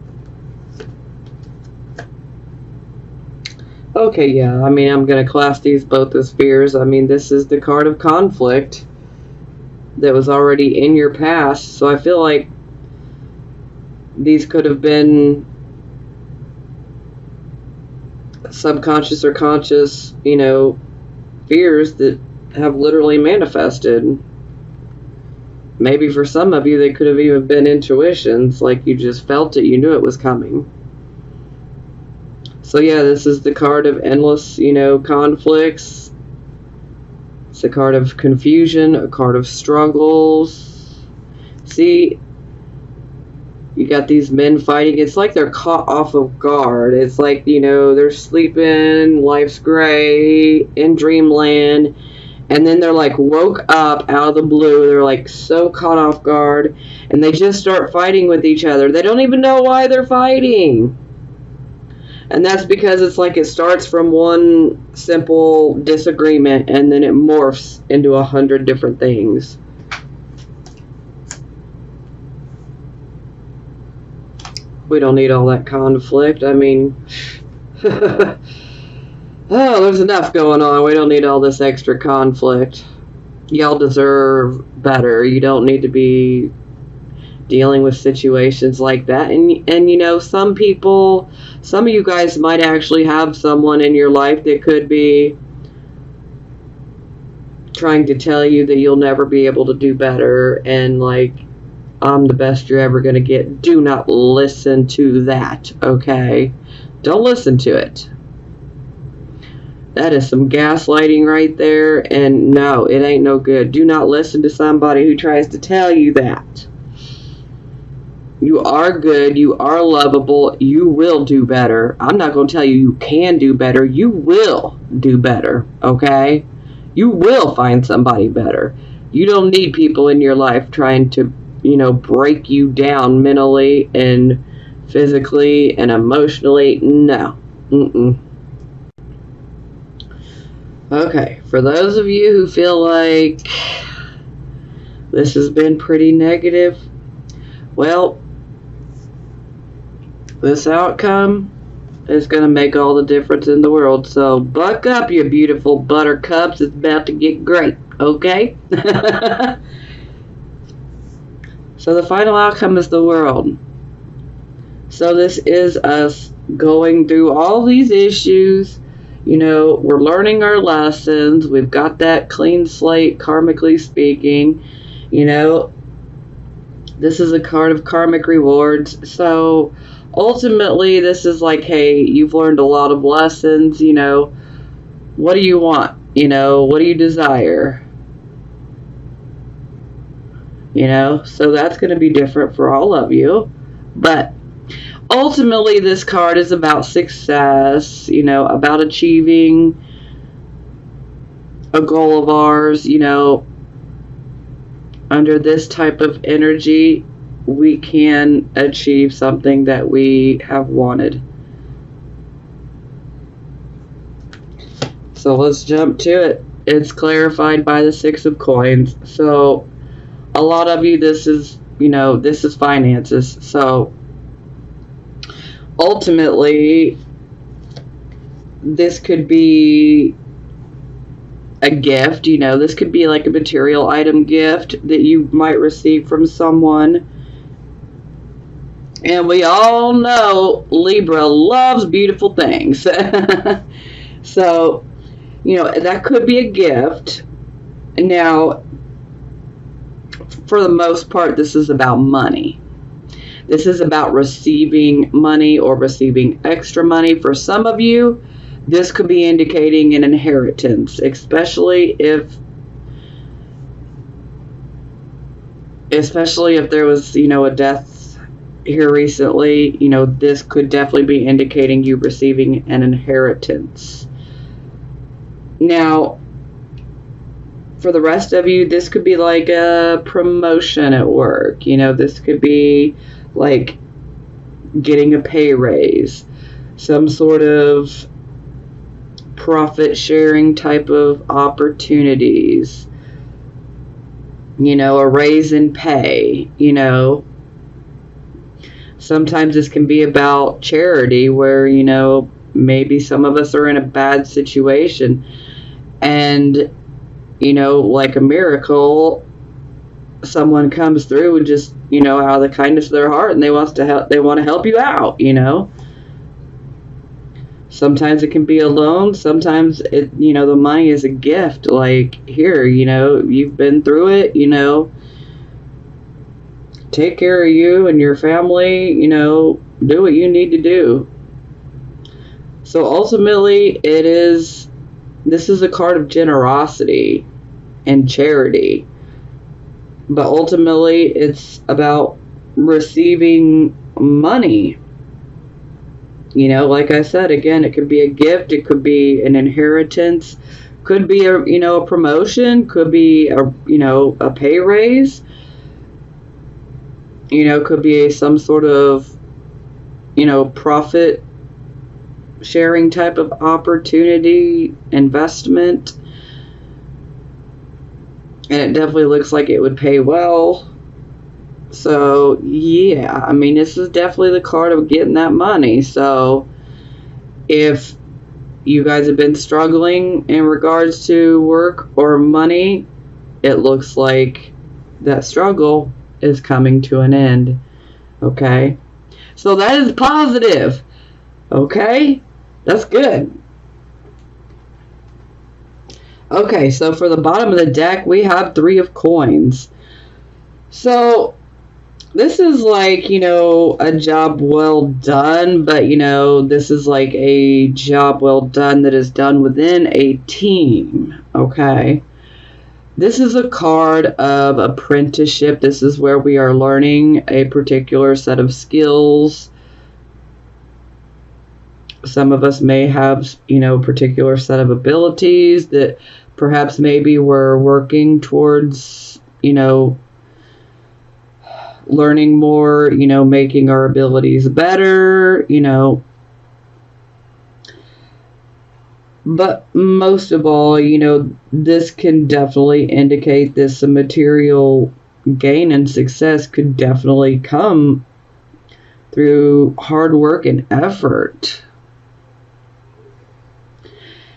Okay, yeah, I mean, I'm going to class these both as fears. I mean, this is the card of conflict that was already in your past. So I feel like these could have been subconscious or conscious, fears that have literally manifested. Maybe for some of you, they could have even been intuitions, like you just felt it, you knew it was coming. So yeah, this is the card of endless, conflicts. It's a card of confusion, a card of struggles. See, you got these men fighting. It's like they're caught off of guard. It's like, they're sleeping, life's gray, in dreamland. And then they're like woke up out of the blue. They're like so caught off guard. And they just start fighting with each other. They don't even know why they're fighting. And that's because it's like it starts from one simple disagreement and then it morphs into 100 different things. We don't need all that conflict. I mean, there's enough going on. We don't need all this extra conflict. Y'all deserve better. You don't need to be dealing with situations like that. And some people, some of you guys might actually have someone in your life that could be trying to tell you that you'll never be able to do better and like, I'm the best you're ever going to get. Do not listen to that, okay? Don't listen to it. That is some gaslighting right there, and no, it ain't no good. Do not listen to somebody who tries to tell you that. You are good. You are lovable. You will do better. I'm not going to tell you you can do better. You will do better, okay? You will find somebody better. You don't need people in your life trying to, break you down mentally and physically and emotionally. No. Okay, for those of you who feel like this has been pretty negative, well, this outcome is going to make all the difference in the world. So buck up, you beautiful buttercups. It's about to get great, okay? So the final outcome is the world. So this is us going through all these issues. You know, we're learning our lessons. We've got that clean slate, karmically speaking. You know, this is a card of karmic rewards. So ultimately, this is like, hey, you've learned a lot of lessons. You know, what do you want? You know, what do you desire? You know, so that's going to be different for all of you. But ultimately, this card is about success, you know, about achieving a goal of ours. You know, under this type of energy, we can achieve something that we have wanted. So let's jump to it. It's clarified by the Six of Coins. So a lot of you, this is, you know, this is finances. So ultimately, this could be a gift. You know, this could be like a material item gift that you might receive from someone. And we all know Libra loves beautiful things. So, you know, that could be a gift. Now, for the most part, this is about money. This is about receiving money or receiving extra money. For some of you, this could be indicating an inheritance, especially if there was, you know, a death here recently. You know, this could definitely be indicating you receiving an inheritance. Now, for the rest of you, this could be like a promotion at work. You know, this could be like getting a pay raise, some sort of profit sharing type of opportunities, you know, a raise in pay. You know, sometimes this can be about charity, where, you know, maybe some of us are in a bad situation, and, you know, like a miracle, someone comes through and just, you know, out of the kindness of their heart, and they want to help you out. You know, sometimes it can be a loan. Sometimes it, you know, the money is a gift. Like, here, you know, you've been through it. You know, take care of you and your family. You know, do what you need to do. So ultimately, this is a card of generosity and charity. But ultimately, it's about receiving money. You know, like I said, again, it could be a gift, it could be an inheritance, could be a, you know, a promotion, could be a, you know, a pay raise. You know, could be some sort of, you know, profit sharing type of opportunity, investment. And it definitely looks like it would pay well. So, yeah, I mean, this is definitely the card of getting that money. So, if you guys have been struggling in regards to work or money, it looks like that struggle is coming to an end. Okay? So, that is positive. Okay? That's good. Okay, so for the bottom of the deck, we have Three of Coins. So, this is like, you know, a job well done, but, you know, this is like a job well done that is done within a team, okay? This is a card of apprenticeship. This is where we are learning a particular set of skills. Some of us may have, you know, a particular set of abilities that perhaps maybe we're working towards, you know, learning more, you know, making our abilities better, you know. But most of all, this can definitely indicate this material gain and success could definitely come through hard work and effort.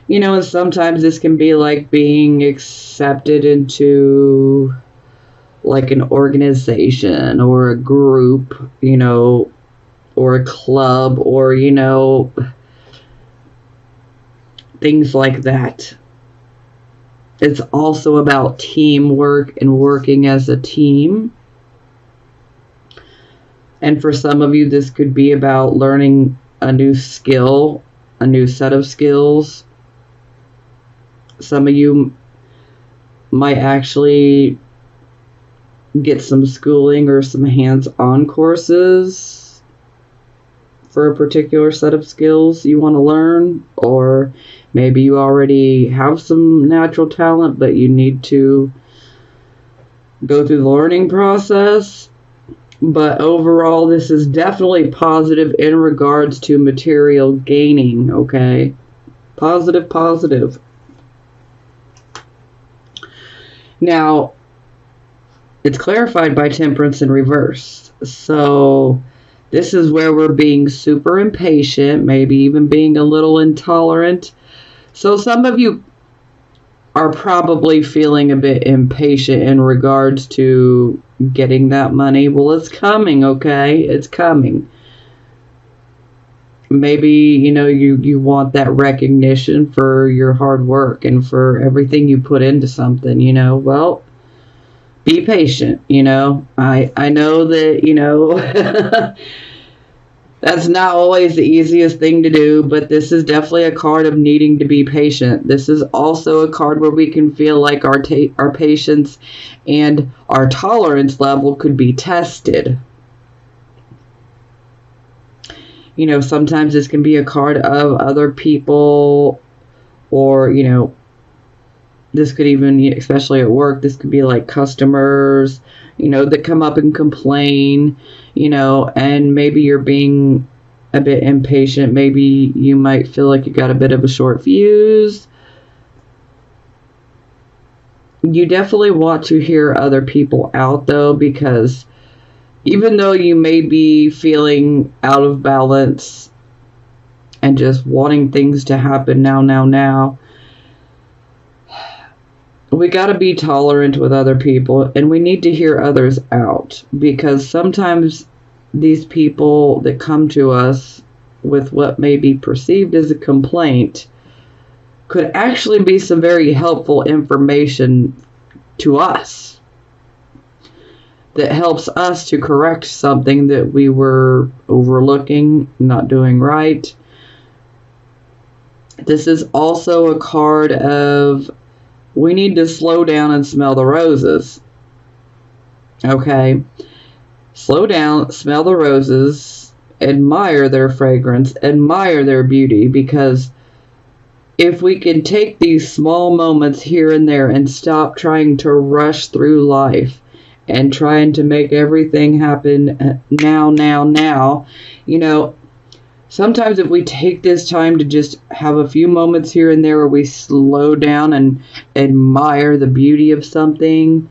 And sometimes this can be like being accepted into like an organization or a group, or a club, or, things like that. It's also about teamwork and working as a team. And for some of you, this could be about learning a new skill, a new set of skills. Some of you might actually get some schooling or some hands-on courses for a particular set of skills you want to learn, or maybe you already have some natural talent, but you need to go through the learning process. But overall, this is definitely positive in regards to material gaining, okay? Positive, positive. Now, it's clarified by Temperance in reverse. So this is where we're being super impatient, maybe even being a little intolerant. So some of you are probably feeling a bit impatient in regards to getting that money. Well, it's coming, okay? It's coming. Maybe, you want that recognition for your hard work and for everything you put into something, Well, be patient, I know that, that's not always the easiest thing to do, but this is definitely a card of needing to be patient. This is also a card where we can feel like our patience and our tolerance level could be tested. Sometimes this can be a card of other people, or, this could even, especially at work, this could be like customers, that come up and complain, and maybe you're being a bit impatient. Maybe you might feel like you got a bit of a short fuse. You definitely want to hear other people out, though, because even though you may be feeling out of balance and just wanting things to happen now, we got to be tolerant with other people, and we need to hear others out, because sometimes these people that come to us with what may be perceived as a complaint could actually be some very helpful information to us that helps us to correct something that we were overlooking, not doing right. This is also a card of we need to slow down and smell the roses. Okay? Slow down, smell the roses, admire their fragrance, admire their beauty, because if we can take these small moments here and there and stop trying to rush through life and trying to make everything happen now, sometimes if we take this time to just have a few moments here and there where we slow down and admire the beauty of something,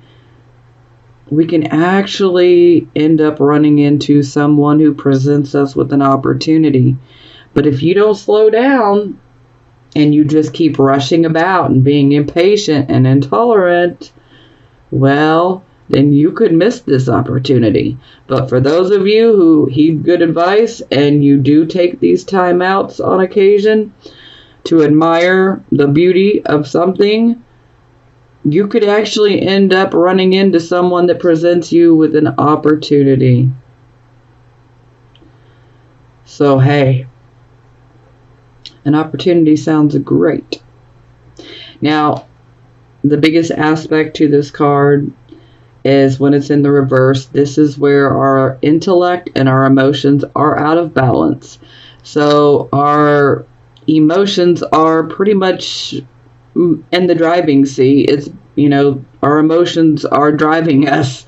we can actually end up running into someone who presents us with an opportunity. But if you don't slow down and you just keep rushing about and being impatient and intolerant, well, then you could miss this opportunity. But for those of you who heed good advice and you do take these timeouts on occasion to admire the beauty of something, you could actually end up running into someone that presents you with an opportunity. So, hey, an opportunity sounds great. Now, the biggest aspect to this card is when it's in the reverse. This is where our intellect and our emotions are out of balance. So our emotions are pretty much in the driving seat. It's, our emotions are driving us.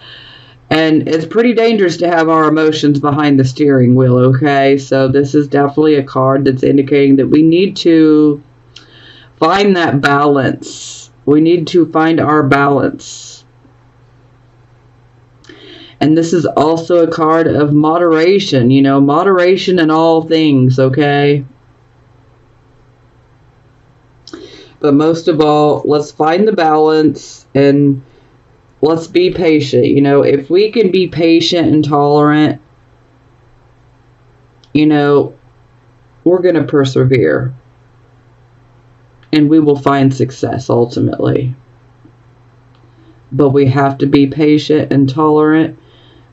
And it's pretty dangerous to have our emotions behind the steering wheel, okay? So this is definitely a card that's indicating that we need to find that balance. We need to find our balance. And this is also a card of moderation, you know, moderation in all things, okay? But most of all, let's find the balance and let's be patient. You know, if we can be patient and tolerant, you know, we're going to persevere. And we will find success ultimately. But we have to be patient and tolerant.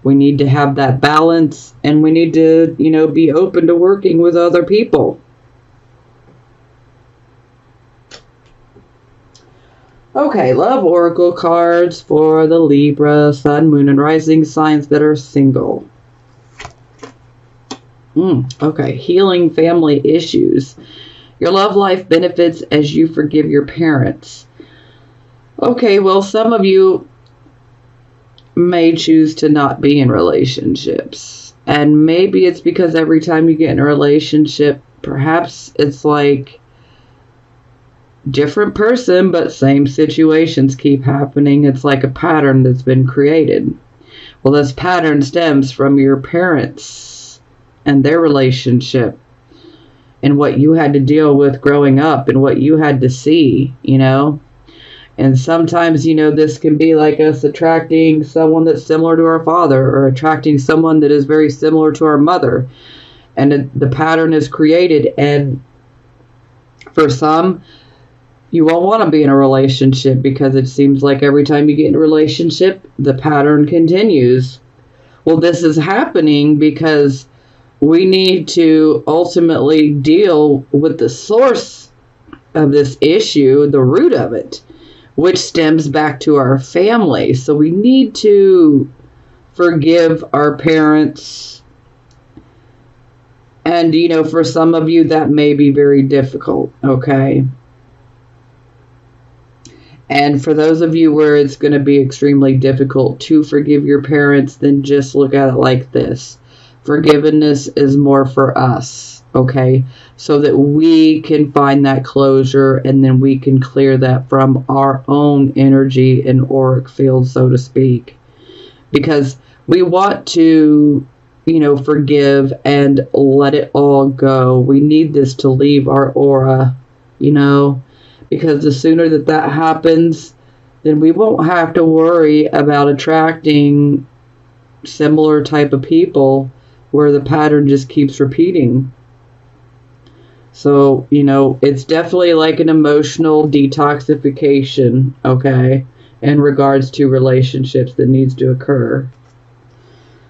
We need to have that balance. And we need to, you know, be open to working with other people. Okay, love oracle cards for the Libra, Sun, Moon, and Rising signs that are single. Okay, healing family issues. Your love life benefits as you forgive your parents. Okay, well, some of you may choose to not be in relationships. And maybe it's because every time you get in a relationship, perhaps it's like different person, but same situations keep happening. It's like a pattern that's been created. Well, this pattern stems from your parents and their relationship and what you had to deal with growing up and what you had to see, you know. And sometimes, you know, this can be like us attracting someone that's similar to our father or attracting someone that is very similar to our mother. And the pattern is created. And for some, you won't want to be in a relationship because it seems like every time you get in a relationship, the pattern continues. Well, this is happening because we need to ultimately deal with the source of this issue, the root of it, which stems back to our family. So we need to forgive our parents. And, you know, for some of you, that may be very difficult, okay? And for those of you where it's going to be extremely difficult to forgive your parents, then just look at it like this. Forgiveness is more for us, okay? So that we can find that closure and then we can clear that from our own energy and auric field, so to speak. Because we want to, you know, forgive and let it all go. We need this to leave our aura, you know, because the sooner that that happens, then we won't have to worry about attracting similar type of people where the pattern just keeps repeating. So, you know, it's definitely like an emotional detoxification, okay, in regards to relationships that needs to occur.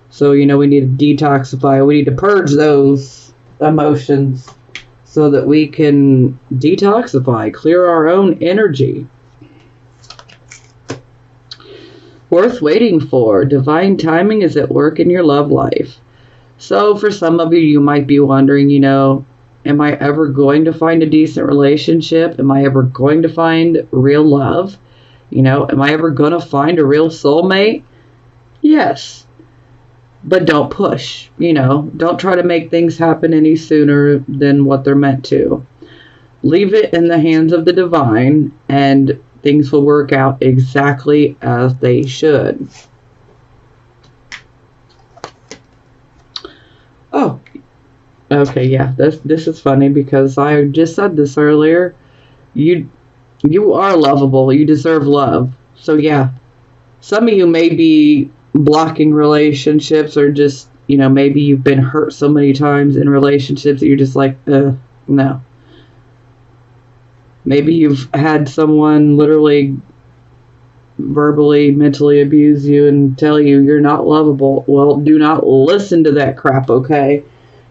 So, you know, we need to detoxify. We need to purge those emotions so that we can detoxify, clear our own energy. Worth waiting for. Divine timing is at work in your love life. So for some of you, you might be wondering, you know, am I ever going to find a decent relationship? Am I ever going to find real love? You know, am I ever going to find a real soulmate? Yes. But don't push, you know. Don't try to make things happen any sooner than what they're meant to. Leave it in the hands of the divine, and things will work out exactly as they should. Oh, okay, yeah, this is funny because I just said this earlier. You are lovable. You deserve love. So yeah, some of you may be blocking relationships or just, you know, maybe you've been hurt so many times in relationships that you're just like, no. Maybe you've had someone literally verbally, mentally abuse you and tell you you're not lovable. Well, do not listen to that crap, okay?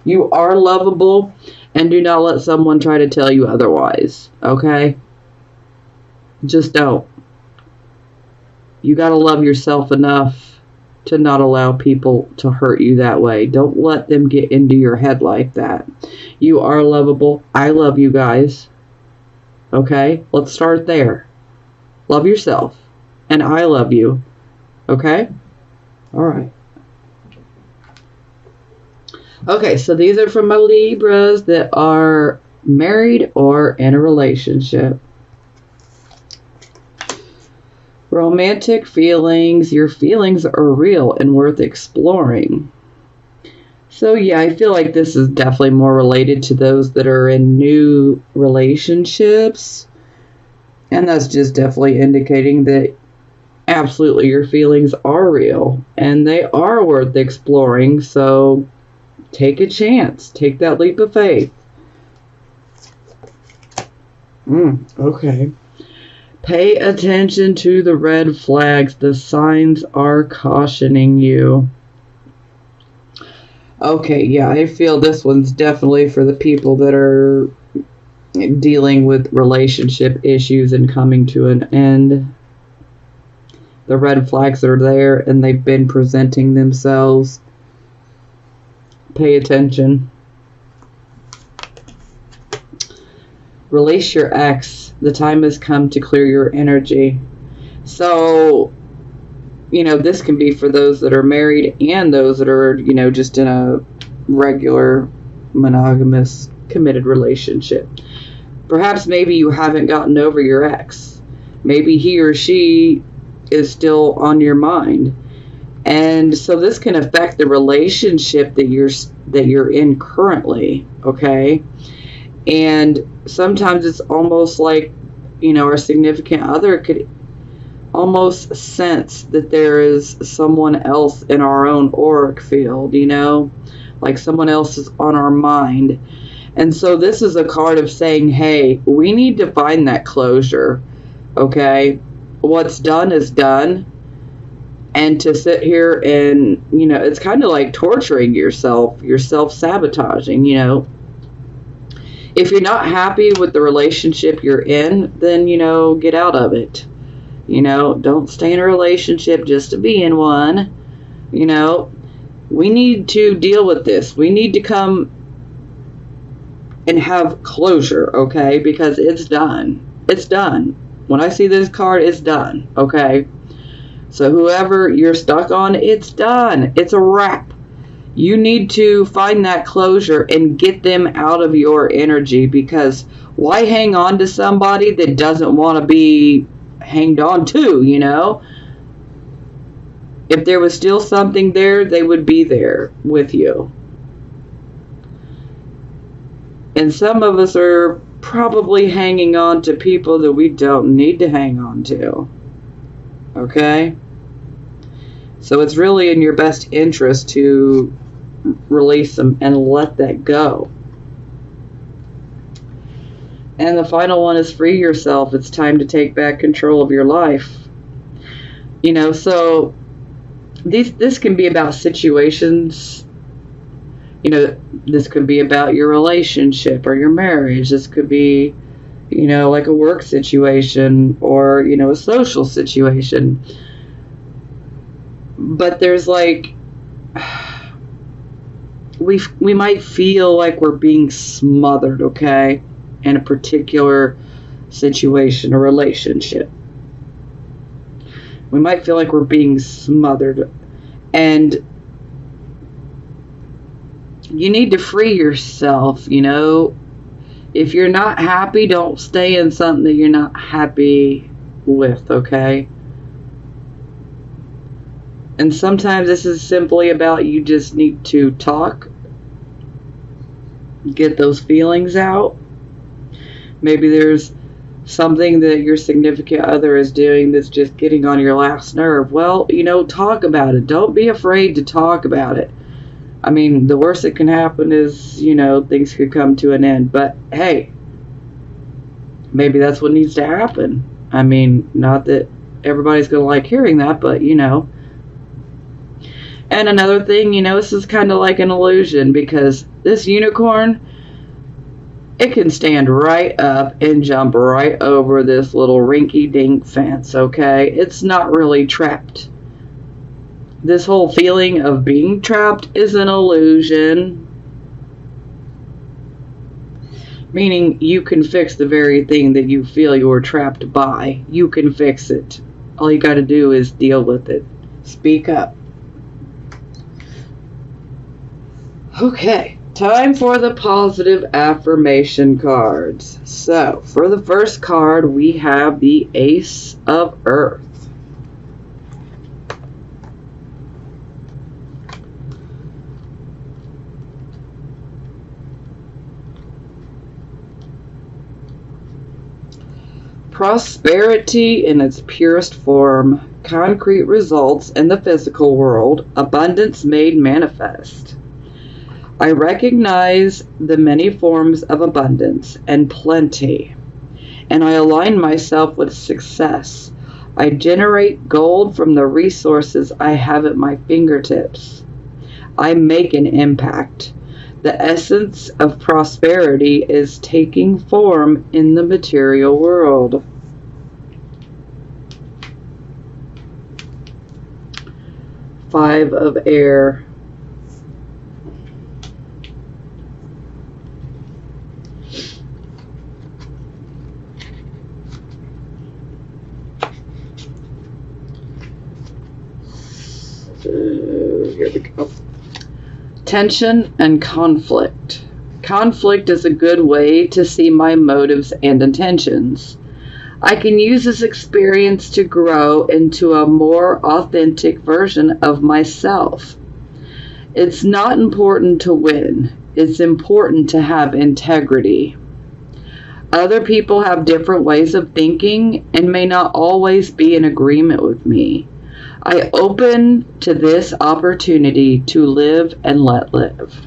You are lovable, and do not let someone try to tell you otherwise, okay? Just don't. You gotta love yourself enough to not allow people to hurt you that way. Don't let them get into your head like that. You are lovable. I love you guys. Okay? Let's start there. Love yourself. And I love you. Okay? Alright. Okay, so these are from my Libras that are married or in a relationship. Romantic feelings. Your feelings are real and worth exploring. So yeah, I feel like this is definitely more related to those that are in new relationships. And that's just definitely indicating that absolutely your feelings are real and they are worth exploring. So take a chance. Take that leap of faith. Okay. Pay attention to the red flags. The signs are cautioning you. Okay, yeah, I feel this one's definitely for the people that are dealing with relationship issues and coming to an end. The red flags are there and they've been presenting themselves. Pay attention. Release your ex. The time has come to clear your energy. So, this can be for those that are married and those that are, just in a regular monogamous committed relationship. Perhaps maybe you haven't gotten over your ex. Maybe he or she is still on your mind. And so this can affect the relationship that you're in currently, okay? And sometimes it's almost like, our significant other could almost sense that there is someone else in our own auric field, like someone else is on our mind. And so this is a card of saying, hey, we need to find that closure, okay? What's done is done. And to sit here and, it's kind of like torturing yourself. You're self-sabotaging, If you're not happy with the relationship you're in, then, get out of it. Don't stay in a relationship just to be in one. We need to deal with this. We need to come and have closure, okay? Because it's done. It's done. When I see this card, it's done, okay? So whoever you're stuck on, it's done. It's a wrap. You need to find that closure and get them out of your energy, because why hang on to somebody that doesn't want to be hanged on to, If there was still something there, they would be there with you. And some of us are probably hanging on to people that we don't need to hang on to. Okay? So it's really in your best interest to release them and let that go. And the final one is free yourself. It's time to take back control of your life. So this can be about situations. This could be about your relationship or your marriage. This could be, like a work situation or, a social situation. But there's like, we might feel like we're being smothered, okay, in a particular situation or relationship. We might feel like we're being smothered, and you need to free yourself. If you're not happy, don't stay in something that you're not happy with, okay? And sometimes this is simply about you just need to talk, get those feelings out. Maybe there's something that your significant other is doing that's just getting on your last nerve. Well, talk about it. Don't be afraid to talk about it. I mean, the worst that can happen is, things could come to an end. But, hey, maybe that's what needs to happen. I mean, not that everybody's going to like hearing that, but, And another thing, this is kind of like an illusion, because this unicorn, it can stand right up and jump right over this little rinky-dink fence, okay? It's not really trapped. This whole feeling of being trapped is an illusion. Meaning you can fix the very thing that you feel you're trapped by. You can fix it. All you got to do is deal with it. Speak up. Okay. Time for the positive affirmation cards. So, for the first card, we have the Ace of Earth. Prosperity in its purest form, concrete results in the physical world, abundance made manifest. I recognize the many forms of abundance and plenty, and I align myself with success. I generate gold from the resources I have at my fingertips. I make an impact. The essence of prosperity is taking form in the material world. Five of Air. Here we go. Tension and conflict. Conflict is a good way to see my motives and intentions. I can use this experience to grow into a more authentic version of myself. It's not important to win. It's important to have integrity. Other people have different ways of thinking and may not always be in agreement with me. I open to this opportunity to live and let live.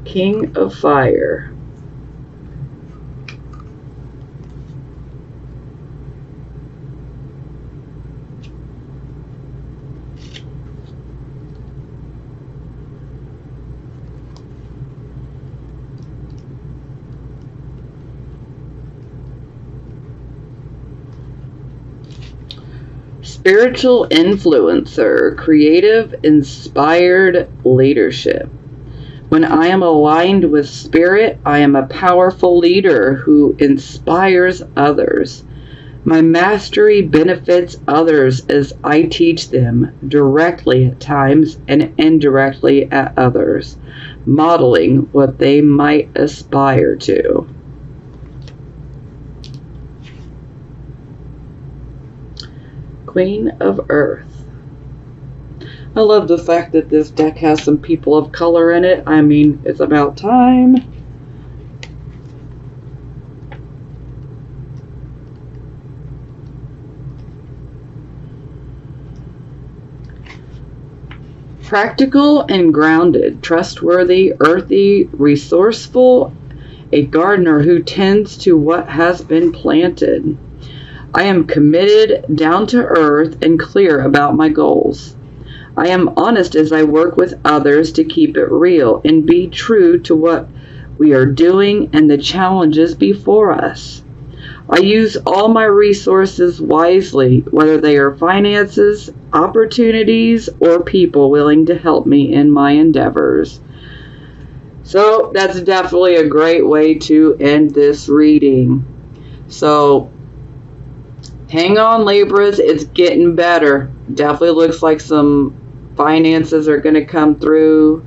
King of Fire. Spiritual influencer, creative, inspired leadership. When I am aligned with spirit, I am a powerful leader who inspires others. My mastery benefits others as I teach them directly at times and indirectly at others, modeling what they might aspire to. Queen of Earth. I love the fact that this deck has some people of color in it. I mean, it's about time. Practical and grounded, trustworthy, earthy, resourceful, a gardener who tends to what has been planted. I am committed, down to earth, and clear about my goals. I am honest as I work with others to keep it real and be true to what we are doing and the challenges before us. I use all my resources wisely, whether they are finances, opportunities, or people willing to help me in my endeavors. So that's definitely a great way to end this reading. So hang on, Libras, it's getting better. Definitely looks like some finances are going to come through.